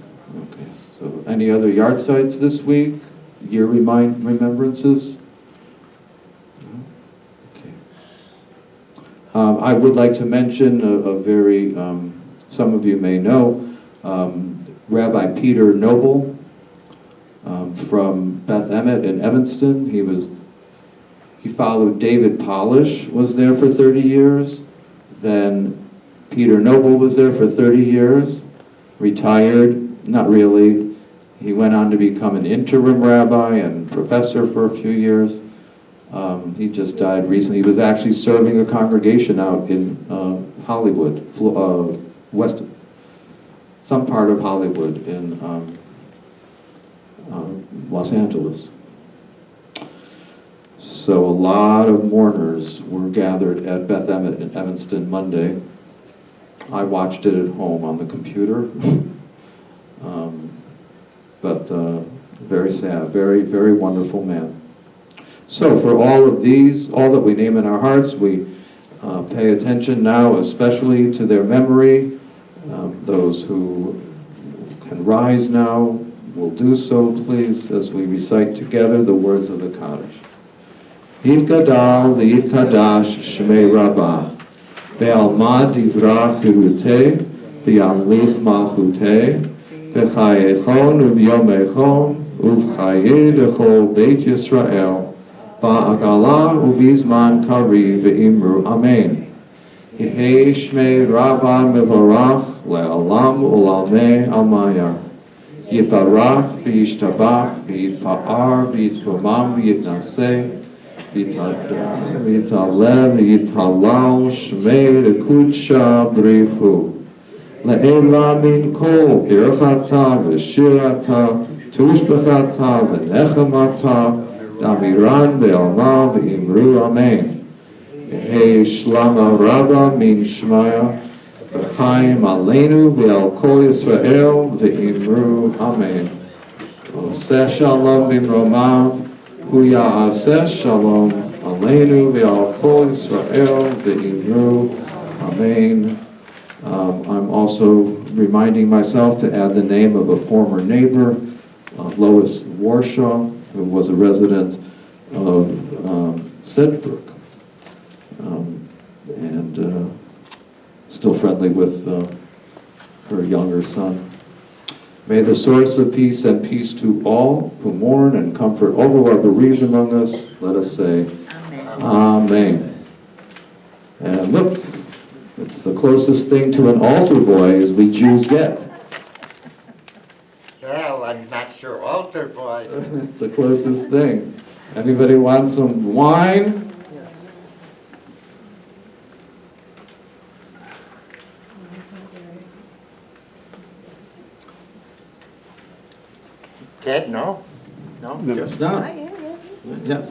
Okay. So any other yard sites this week? Year remembrances? No? Okay. I would like to mention a very, some of you may know, Rabbi Peter Noble from Beth Emmet in Evanston. He followed David Polish, was there for 30 years. Then Peter Noble was there for 30 years, retired Not really. He went on to become an interim rabbi and professor for a few years. He just died recently. He was actually serving a congregation out in Hollywood, west, some part of Hollywood in Los Angeles. So a lot of mourners were gathered at Beth Emmet in Evanston Monday. I watched it at home on the computer. But very sad, very, very wonderful man. So for all of these, all that we name in our hearts, we pay attention now especially to their memory. Those who can rise now will do so, please, as we recite together the words of the Kaddish. Yitgadal v'yitkadash Shmei Rabbah, ve'alma divrach chiruteh, ve'yamlich malchuteh, v'chayechon uvyomechon, uvchaye dechol Beit Yisrael, ba'agala uvizman kari ve'imru amen. Yehei Shmei Rabbah mevarach le'alam u'lamei amayar. Yiparach v'yishtabach v'yitpa'ar v'yitfumam v'yitnaseh v'yitaleh v'yitalal Shmei Rekudsha Brichu. Le'ela min kol birchata v'shirata tushbechata v'nechamata damiran be'alma v'imru amen. Yehei shlama rabba min shmaya v'chaim aleinu v'al kol Yisrael v'imru amen. Oseh shalom b'mromav hu ya'aseh shalom aleinu v'al kol Yisrael v'imru amen. I'm also reminding myself to add the name of a former neighbor, Lois Warshaw, who was a resident of Sedgwick, and still friendly with her younger son. May the source of peace and peace to all who mourn and comfort all who are bereaved among us. Let us say, Amen. And look, it's the closest thing to an altar boy as we Jews get. Well, I'm not sure altar boy. It's the closest thing. Anybody want some wine? Ted, no? No? Guess not. Yeah.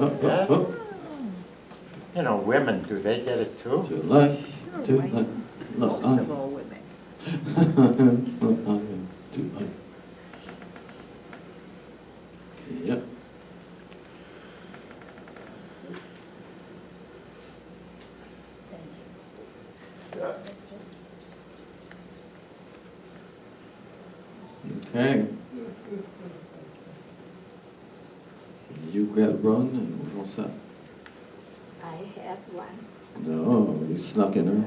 You know, women, do they get it too? Too late. Too late. Look, Most of all women. Too late. Yep. Okay. You grab run and we're all set. I have one. No, you snuck in her.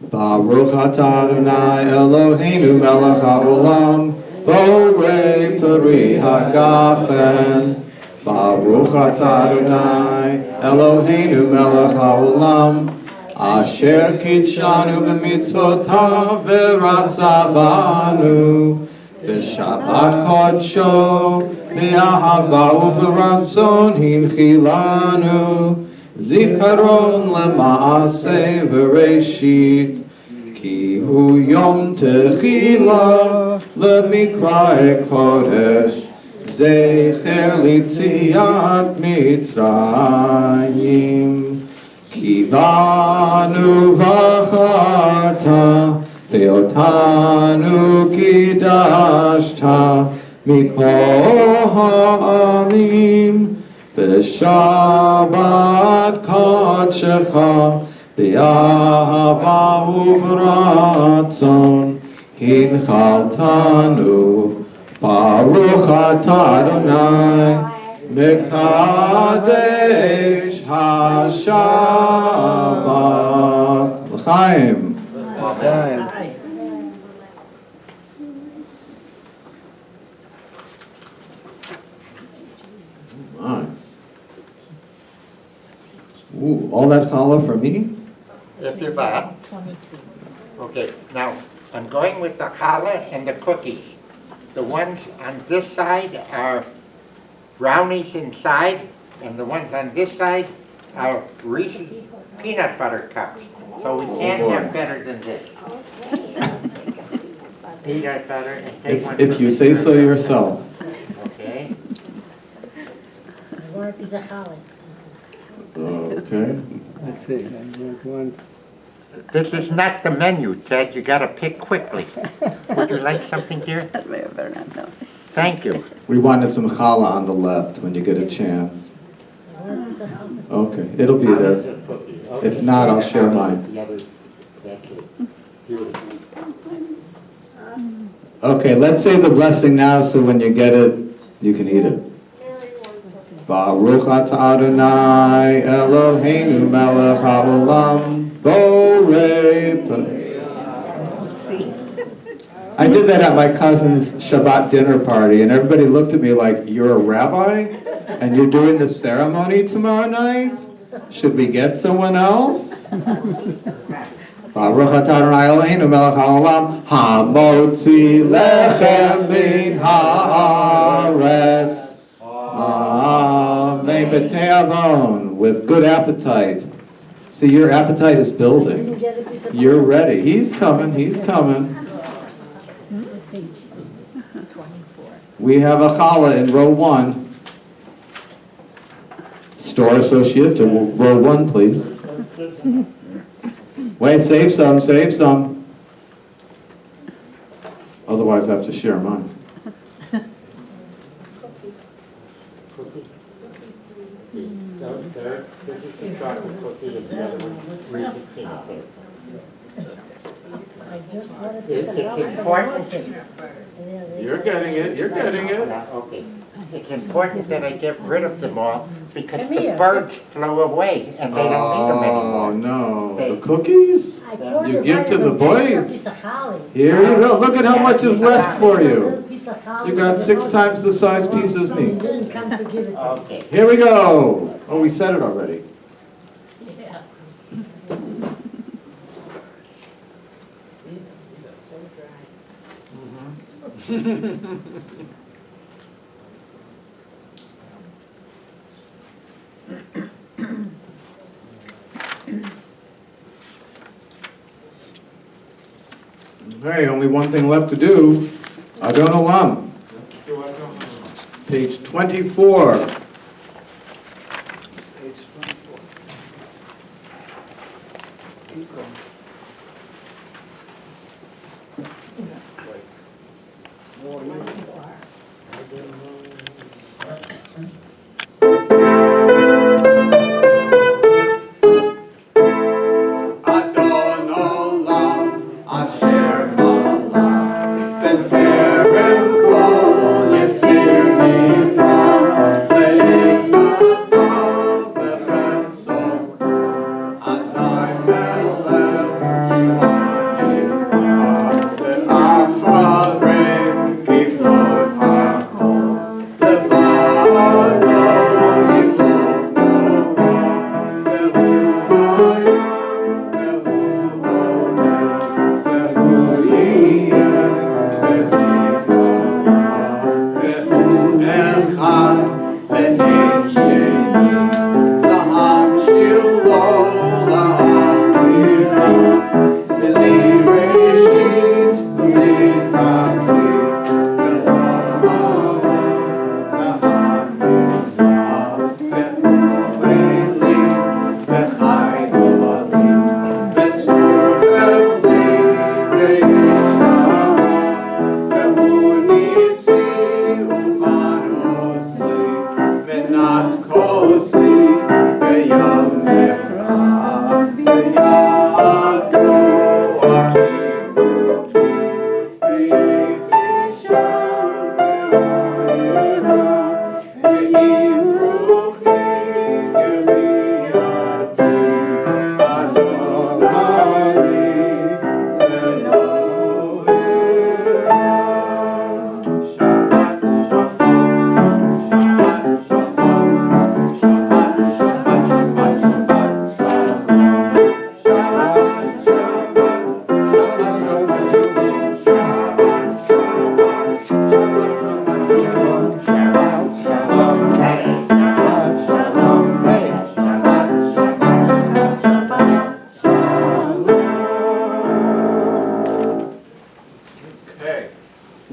Baruch atah Adonai Eloheinu melech haolam, borei peri hagafen. Baruch atah Adonai Eloheinu melech haolam, asher kitshanu b'mitzvotav v'ratzavanu, v'shabbat kodsho, v'ahava uv'ratzon hinchilanu, zikaron lema'aseh v'reshit, ki hu yom techila lemikra kodesh, zecher litziat Mitzrayim, ki banu v'acharta, ve'otanu kidashta, mikol ha'amim, v'shabbat kodshecha, be'ahava uv'ratzon, hinchaltanu, baruch atah Adonai, mekadesh ha-shabbat. L'chaim. My. Ooh, all that challah for me? If you want. Okay, now, I'm going with the challah and the cookies. The ones on this side are brownies inside, and the ones on this side are Reese's peanut butter cups. So we can't boy. have better than this. Peanut butter and take one. If for you the say so peanut yourself. butter. Okay. I want a piece of holly. Okay. Let's see, I want one. This is not the menu, Ted. You gotta pick quickly. Would you like something, dear? That may have better not know. Thank you. We wanted some challah on the left when you get a chance. I want a piece of holly. Okay, it'll be there. If not, I'll share mine. Okay, let's say the blessing now so when you get it, you can eat it. Baruch atah Adonai Eloheinu melech haolam borei I did that at my cousin's Shabbat dinner party, and everybody looked at me like, you're a rabbi? And you're doing the ceremony tomorrow night? Should we get someone else? Baruch atah Adonai Eloheinu melech haolam hamotzi lechem min haaretz Amen b'te'avon, with good appetite. See, your appetite is building. Get a piece of You're ready. He's coming, he's coming. We have a challah in row 1. Store associate to row 1, please. Wait, save some, save some. Otherwise I have to share mine. I just want a piece of It's holly. important. You're getting it, you're getting it. Okay. It's important that I get rid of them all because Come the here. birds flew away and they don't need them Oh, anymore. no. The cookies? I poured You it give right to in the bag, a boys. piece of holly. Here you go. Look at how much is left for A you. little piece of holly You got with 6 the times the size piece as You me. didn't come to give it to me. Okay. Here we go. Oh, we said it already. Yeah. Okay, only one thing left to do. Adon Olam. Page 24. Adon Olam, Asher Malach, B'terem Kol Yetzir Nivra, Le'im Asal B'chem Sol, Atai Melech, Le'acharei Kiflot HaKol, Le'vado Yimlok Noah, Ve'hu Hayam, Ve'hu Yiyeh,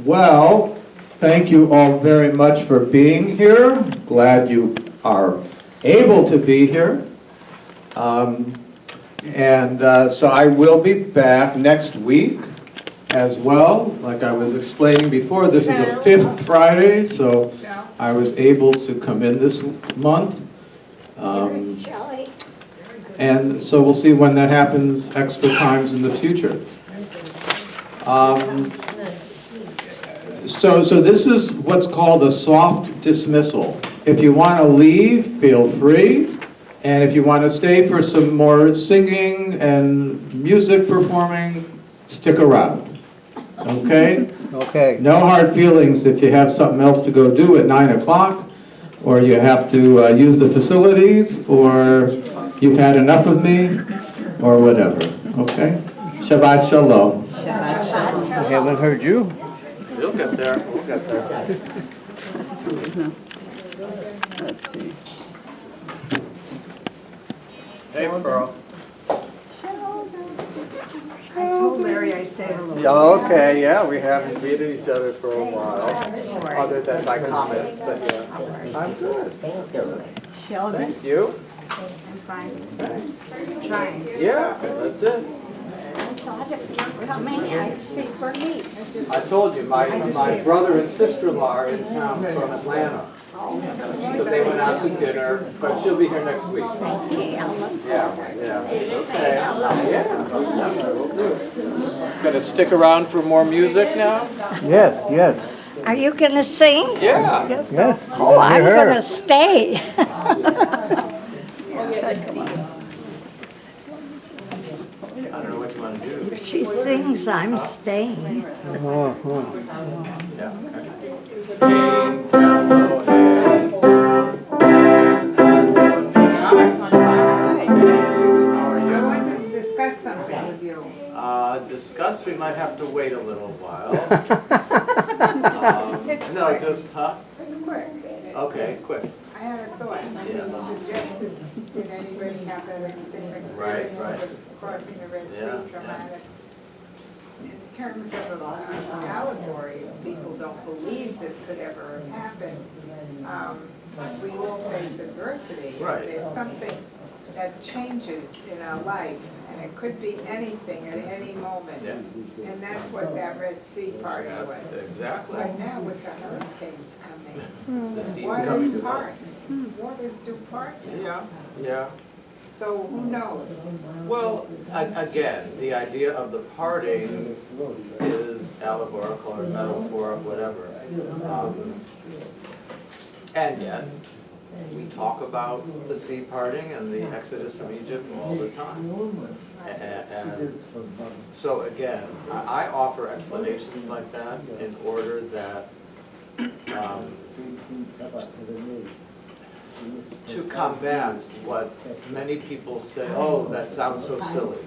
Well, thank you all very much for being here. Glad you are able to be here. So I will be back next week as well. Like I was explaining before, this is the 5th Friday, so I was able to come in this month. Shelley. And so we'll see when that happens extra times in the future. So this is what's called a soft dismissal. If you want to leave, feel free. And if you want to stay for some more singing and music performing, stick around. Okay? Okay. No hard feelings if you have something else to go do at 9 o'clock, or you have to use the facilities, or you've had enough of me, or whatever. Okay? Shabbat shalom. I haven't heard you. You'll get there. We'll get there. Let's see. Hey, Pearl. I told Larry I'd say hello. Okay, yeah, we haven't greeted each other for a while, other than by comments, but yeah. I'm good. Sheldon, Thank you. I'm fine. Trying. Yeah, that's it. I thought if you're coming, I'd see for niece. I told you, my brother and sister-in-law are in town from Atlanta. So they went out to dinner, but she'll be here next week. Okay, I'll look Yeah, forward. yeah. Okay. Say hello. Yeah, we'll do. Gonna stick around for more music now? Yes, yes, Are you gonna sing? Yeah. yes. Oh, I'm Hear her. gonna stay. I don't know what you wanna do. If she sings, I'm staying. Oh, oh. Discuss something with you. Discuss, we might have to wait a little while. It's No, quick. just, huh? It's quick. Okay, quick. I had a thought. Yeah. You suggested, did anybody have that same Right, experience right. of crossing the Red Yeah, Sea traumatic? In terms of an allegory, people don't believe this could ever have happened. We all face adversity. Right. There's something that changes in our life, and it could be anything at any moment. Yeah. And that's what that Red Sea party was. Exactly. Right now with the hurricanes coming, The seeds waters coming. part, waters do part now. Yeah, yeah. So who knows? Well, again, the idea of the parting is allegorical or metaphoric, whatever. And yet, we talk about the sea parting and the exodus from Egypt all the time. And so again, I offer explanations like that in order that to combat what many people say, oh, that sounds so silly.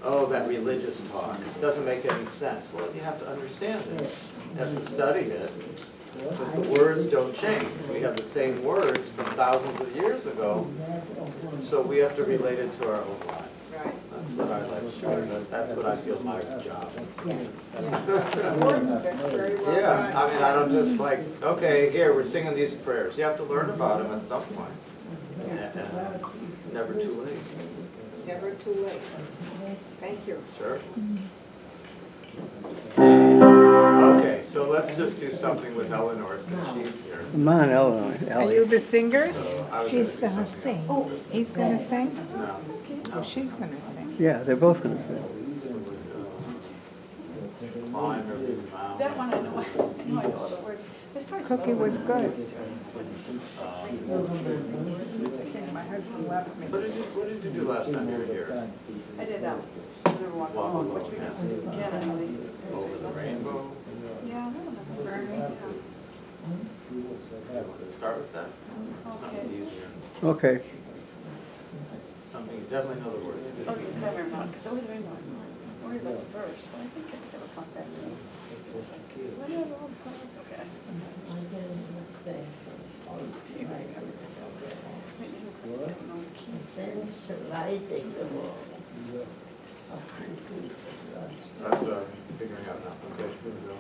Oh, that religious talk. It doesn't make any sense. Well, you have to understand it. You have to study it. Because the words don't change. We have the same words from thousands of years ago. So we have to relate it to our own lives. Right. That's what I like to do. That's what I feel my job is. That's very well Yeah, done. I mean, I don't just like, okay, here, we're singing these prayers. You have to learn about them at some point. And never too late. Never too late. Thank you. Sure. Okay, so let's just do something with Eleanor since she's here. Come on, Eleanor, Are you Ellie. the singers? So I was She's do gonna something. sing. He's gonna sing? No. Oh, she's gonna sing. Yeah, they're both gonna sing. Climb every mountain. That one I know. I know I know all the words. There's probably some Cookie other was ones. good. Um, I think my husband left me. What did you do last time you were here? I did, River Walk Walk Alone, Alone, which we yeah. did again, I believe. Over the rainbow? Yeah, I don't know. Burning. Start with that. Something Okay. easier. Okay. Something you definitely know the words to. Oh, you tell me about, because over the rainbow, I'm worried about the verse, but I think it's gonna come back to me. It's like, whatever, all the clouds, okay. See if I remember that. Wait, you know, if I spit on the keys. This is so hard. That's what I'm figuring out now. Okay, here we go.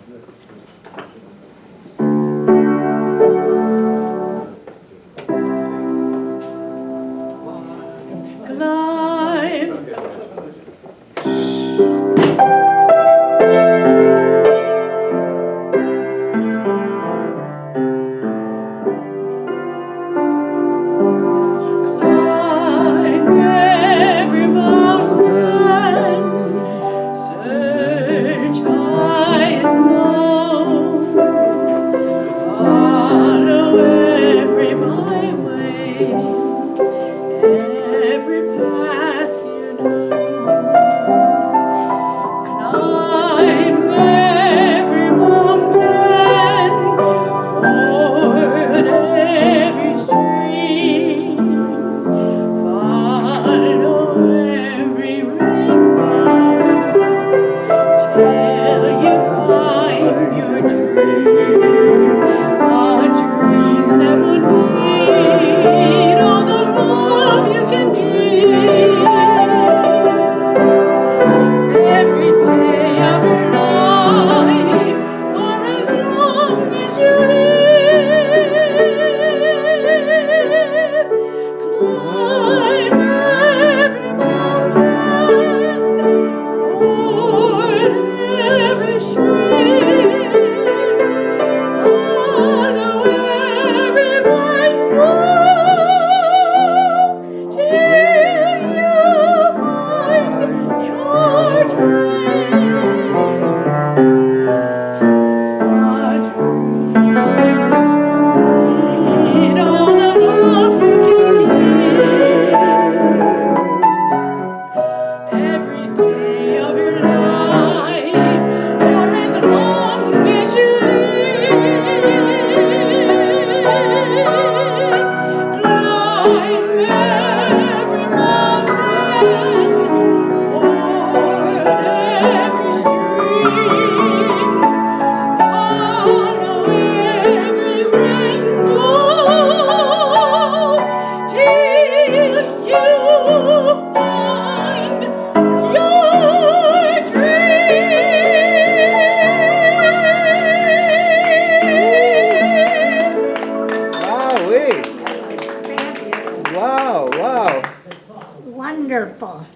Wonderful.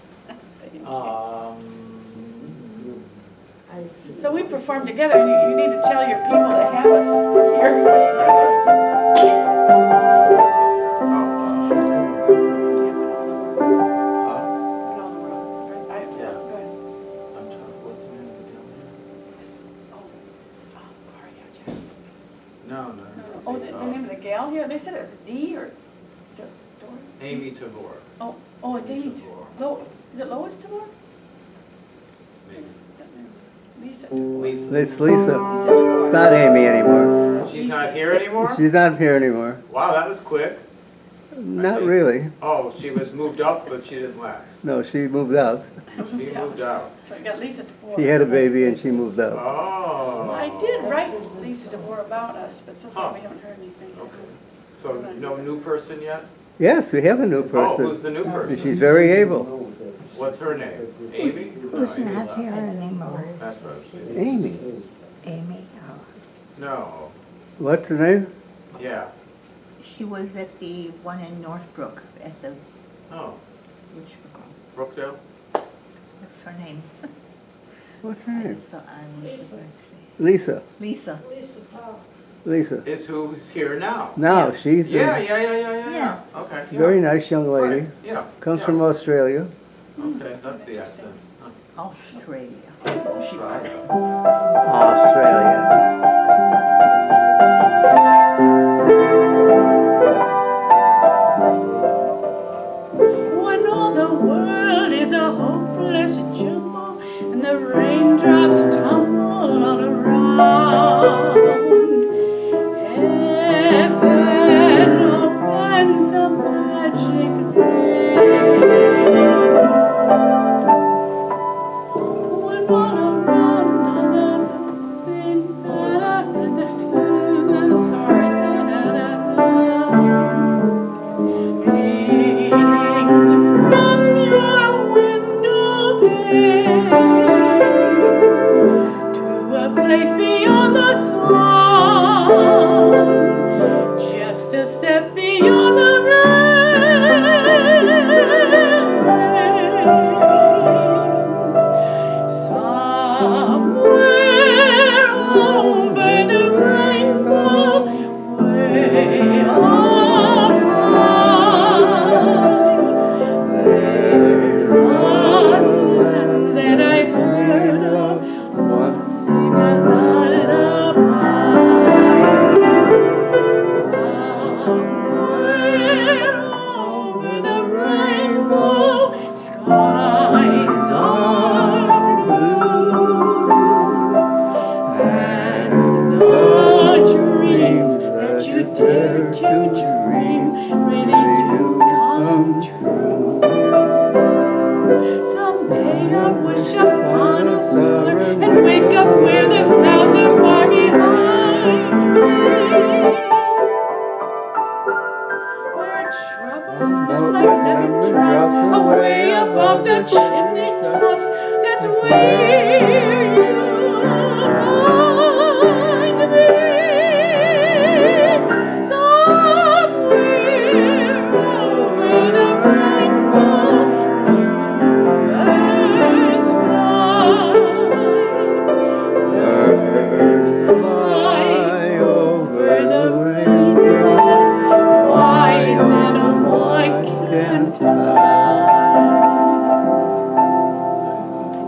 So we perform together, and you need to tell your people to have us here. No. Oh, the name of the gal here, they said it was D or Dory? Amy Tavor, Oh, it's Amy. Tavor. Is it Lois Tavor? maybe. Lisa Tavor. Lisa. It's Lisa. Lisa Tavor. It's not Amy anymore. She's not here anymore? She's not here anymore. Wow, that was quick. Not think- really. Oh, she was moved up, but she didn't last. No, she moved out. She moved out. So I got Lisa Tavor. She had a baby and she moved out. Oh. I did write Lisa Tavor about us, but so far Huh. we haven't heard anything. Okay. So no new person yet? Yes, we have a new Oh, who's person. the new person? She's very able. What's her name? Amy? Who's No, Amy not left. here anymore? That's what I was thinking. Amy. Amy. Oh. No. What's her name? Yeah. She was at the one in Northbrook at the, Oh, which we call, Brookdale? what's her name? What's her name? So I was Lisa. Lisa. Lisa. Is who's here now? Now, she's Yeah, a yeah. Okay. Yeah. very nice young lady. Right, yeah. Comes yeah. from Australia. Okay, that's the accent. Huh. Australia. She was. Australia. When all the world is a hopeless jumble and the raindrops tumble all around, heaven opens a magic rain. When all around others think that I understand, sorry, from your window pane to a place beyond the sun, just a step beyond the rain. Somewhere over the rainbow, way up high, there's one that I heard of once sing a lullaby. Somewhere over the rainbow, skies are blue, and the dreams that you dare to dream really do come true. Someday I wish upon a star and wake up where the clouds are far behind me, where troubles melt like lemon drops away above the chimney tops. That's where you'll find me. Somewhere over the rainbow, birds fly over the rainbow. Why then, why can't I?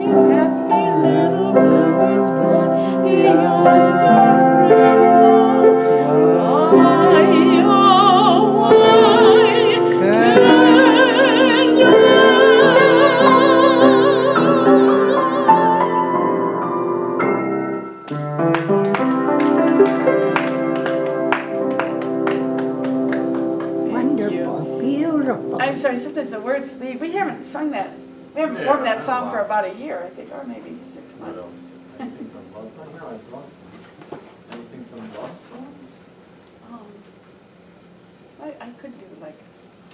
If happy little bluebirds fly beyond the rainbow, why, oh, why can't I? Wonderful, beautiful. I'm sorry, sometimes the words leave. We haven't sung that, we haven't Yeah, performed that a song for while. about a year, I think, or maybe 6 What months. else? Anything from Bossov? Anything from Bossov? I could do like,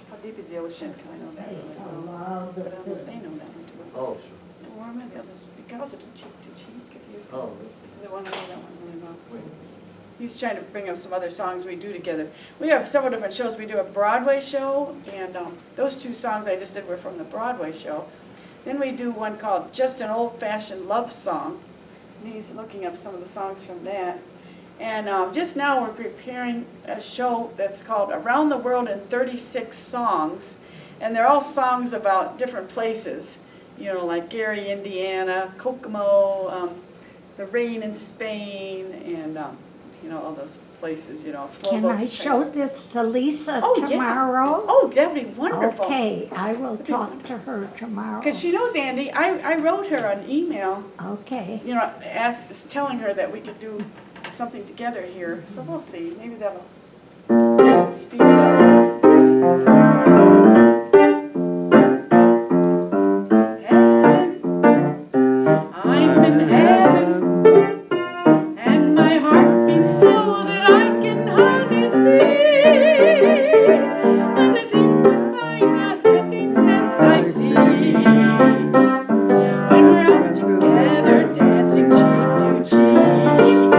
how deep is the ocean? Can I know that really well? But I don't know if they know that one too well. Oh, sure. Or maybe others, we could also do cheek to cheek if you, Oh, that's the one I know that one really well. wait. he's trying to bring up some other songs we do together. We have several different shows. We do a Broadway show, and those 2 songs I just did were from the Broadway show. Then we do one called Just an Old-Fashioned Love Song, and he's looking up some of the songs from that. And just now we're preparing a show that's called Around the World in 36 Songs, and they're all songs about different places, you know, like Gary, Indiana, Kokomo, the rain in Spain, and you know, all those places, you know. Can I show this to Lisa Oh, yeah. tomorrow? Oh, that'd be wonderful. Okay, I will talk to her tomorrow. Because she knows Andy. I wrote her an email, Okay. you know, telling her that we could do something together here. So we'll see. Maybe that'll speed it up. Heaven, I'm in heaven, and my heart beats so that I can hardly speak. And I seem to find the happiness I see when we're out together, dancing cheek to cheek.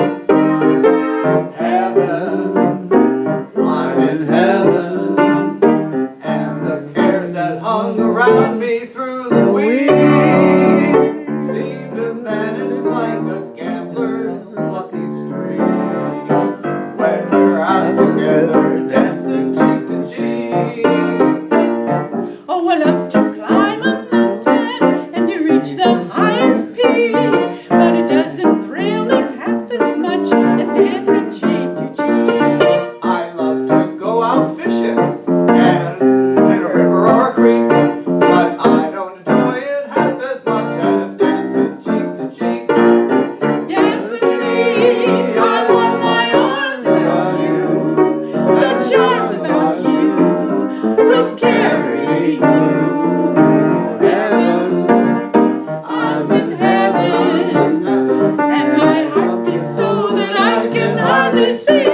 Heaven, I'm in heaven, and the cares that hung around me through the week seem to vanish like a gambler's lucky streak when we're out together dancing cheek to cheek. Oh, I love to climb a mountain and to reach the highest peak, but it doesn't thrill me half as much as dancing cheek to cheek. I love to go out fishing and in a river or a creek, but I don't enjoy it half as much as dancing cheek to cheek. Dance with me, I want my arms around you. The charms about you will carry you to heaven. I'm in heaven, and my heart beats so that I can hardly speak.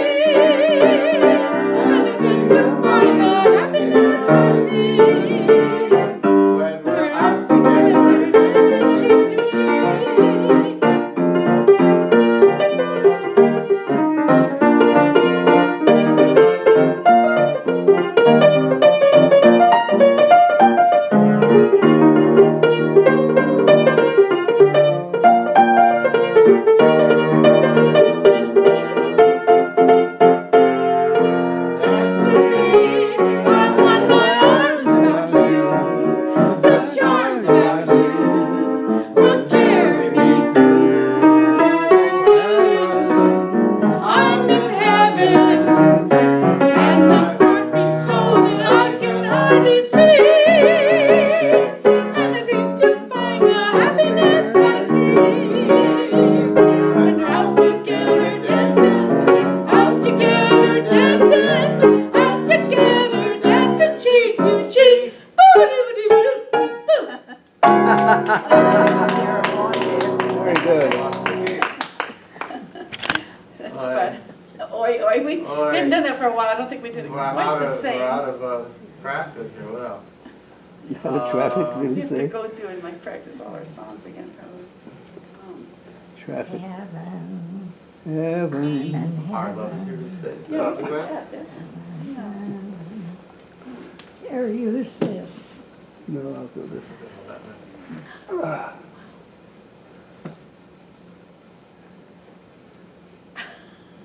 And I seem to find the happiness I see When we're out together dancing cheek to cheek. Dance with me, I want my arms about you. The charms about you will carry me through heaven. I'm in heaven, and the heart beats so that I can hardly speak. And I seem to find the happiness I see when we're out together dancing, out together dancing, out together dancing cheek to cheek. Boo-ba-doo-ba-doo-ba-doo. Very good. That's fun. Oi, oi, we hadn't done that for a while. I don't think we did it Well, quite the same. we're out of practice here. What else? Traffic, We didn't have to say? go through and like practice all our songs again probably. Traffic. Heaven, Heaven. Our love is here to stay. Is that Yeah, what you went? that's, here, use this. No, I'll do this.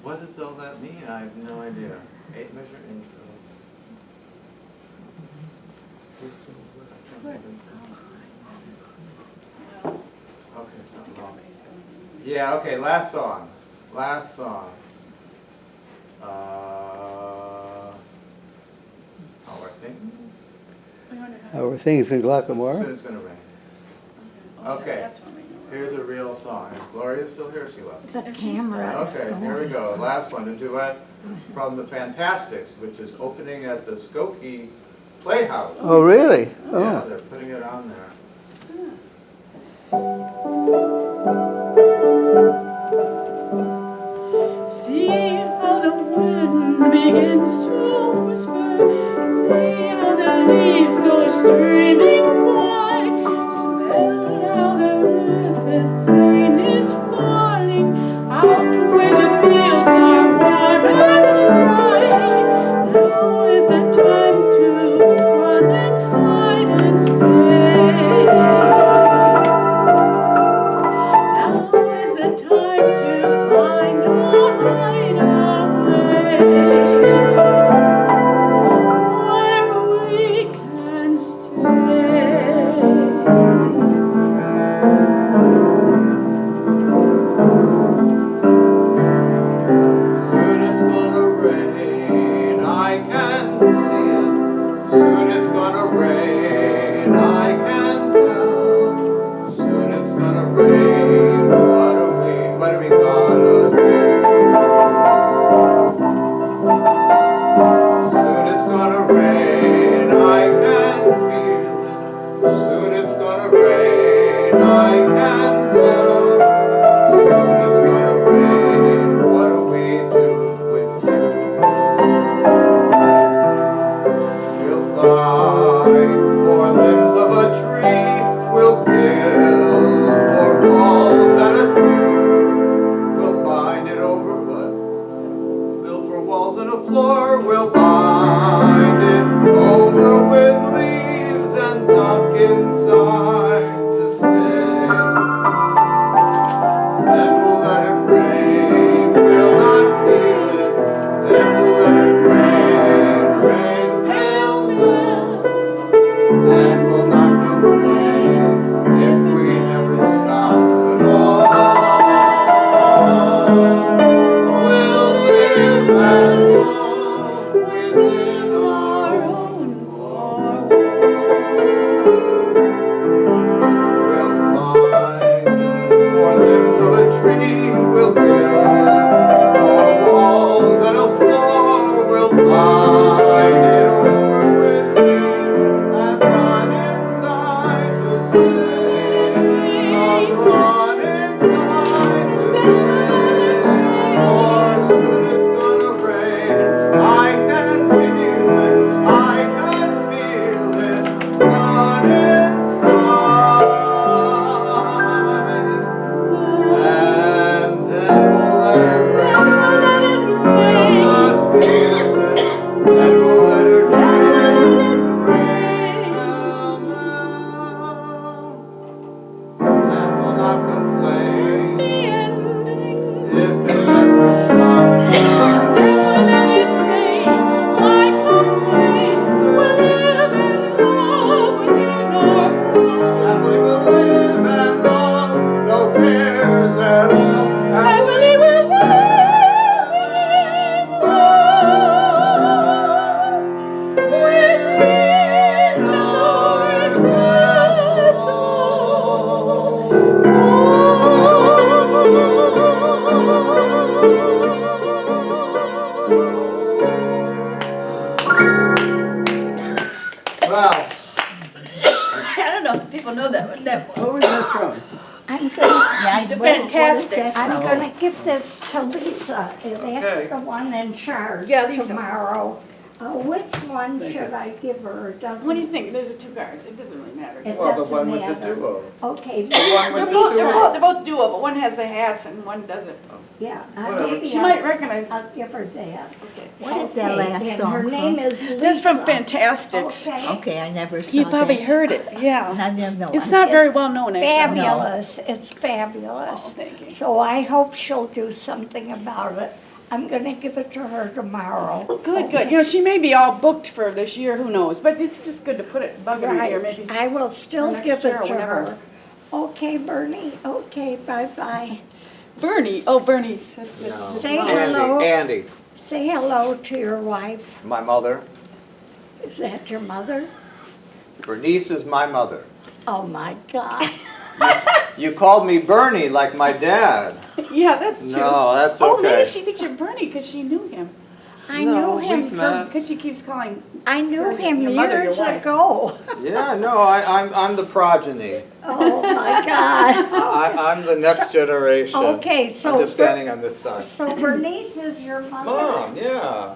What does all that mean? I have no idea. 8-measure intro. Okay, something else. Yeah, okay, last song. Last song. Our things? Our things in Soon Glockamore. it's gonna rain. Oh, Okay. that's one we know. Here's a real song. Is Gloria still here, Sheila? The And she's camera is Okay, here we going. go. Last one, a duet from the Fantastics, which is opening at the Skokie Playhouse. Oh, really? Yeah, Oh. they're putting it on there. See how the wind begins to whisper. See how the leaves go streaming by. Smell how the river rain is falling out where the fields are floor, we'll bind it over with leaves and duck inside to stay. Then we'll let it rain, we'll not feel it. Then we'll let it rain, rain pale moon. And we'll not complain if we never stops at all. We'll live and love within our own four walls. We'll find 4 limbs of a tree, we'll build 4 walls and a floor, we'll bind it over with leaves and run inside to stay. I'll run inside to stay. For soon it's gonna rain. I can feel it. I can feel it. Run inside. And then we'll let it rain. We'll not feel it. And we'll let it rain. Rain pell mell. And we'll not complain if it never stops. Happily we'll live and love, no cares at all. Happily we'll live and love within our castle. Wow. I don't know if people know that one. What was that from? I'm gonna, The Fantastics. I'm gonna give this to Lisa, and Okay. that's the one in charge Yeah, Lisa. tomorrow. Which one should I give her? Doesn't- What do you think? There's the 2 cards. It doesn't really matter. It Well, the doesn't one with the matter. duo. Okay, one They're with both, the they're both duo, but one has the hats and one doesn't. yeah, Whatever. maybe She I'll- might recognize. I'll give her that. Okay. What is that Okay, last and song her from? name is Lisa. That's from Fantastics. Okay. Okay, I never saw that. You probably heard it, yeah. I didn't know. It's not very well known, actually. Fabulous, it's fabulous. Oh, thank you. So I hope she'll do something about it. I'm gonna give it to her tomorrow. Good, good. You know, she may be all booked for this year, who knows? But it's just good to put it, bug in her ear, Right, maybe. I will still next give year it or to whenever. her. Okay, Bernie, okay, bye-bye. Bernie, oh, Bernice, that's good. No. Say hello, Andy, say hello to your wife. my mother. Is that your mother? Bernice is my mother. Oh, my God. You called me Bernie like my dad. Yeah, that's true. No, that's Oh, maybe okay. she thinks you're Bernie because she knew him. I No, knew him we've from, met. Because she keeps calling. I knew Your him mother, your years wife. ago. Yeah, no, I'm the progeny. Oh, my God. I'm the next generation. Okay, so I'm just standing on this side. So Bernice is your mother? Mom, yeah.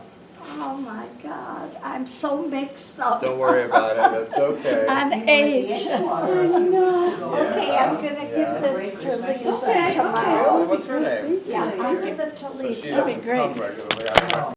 Oh, my God, I'm so mixed up. Don't worry about it. It's okay. On age. No. Okay, I'm gonna Yeah. give this to Lisa Okay. tomorrow. What's her name? Yeah, I'll give it to So she Lisa. That'd be doesn't great. come regularly. I don't know.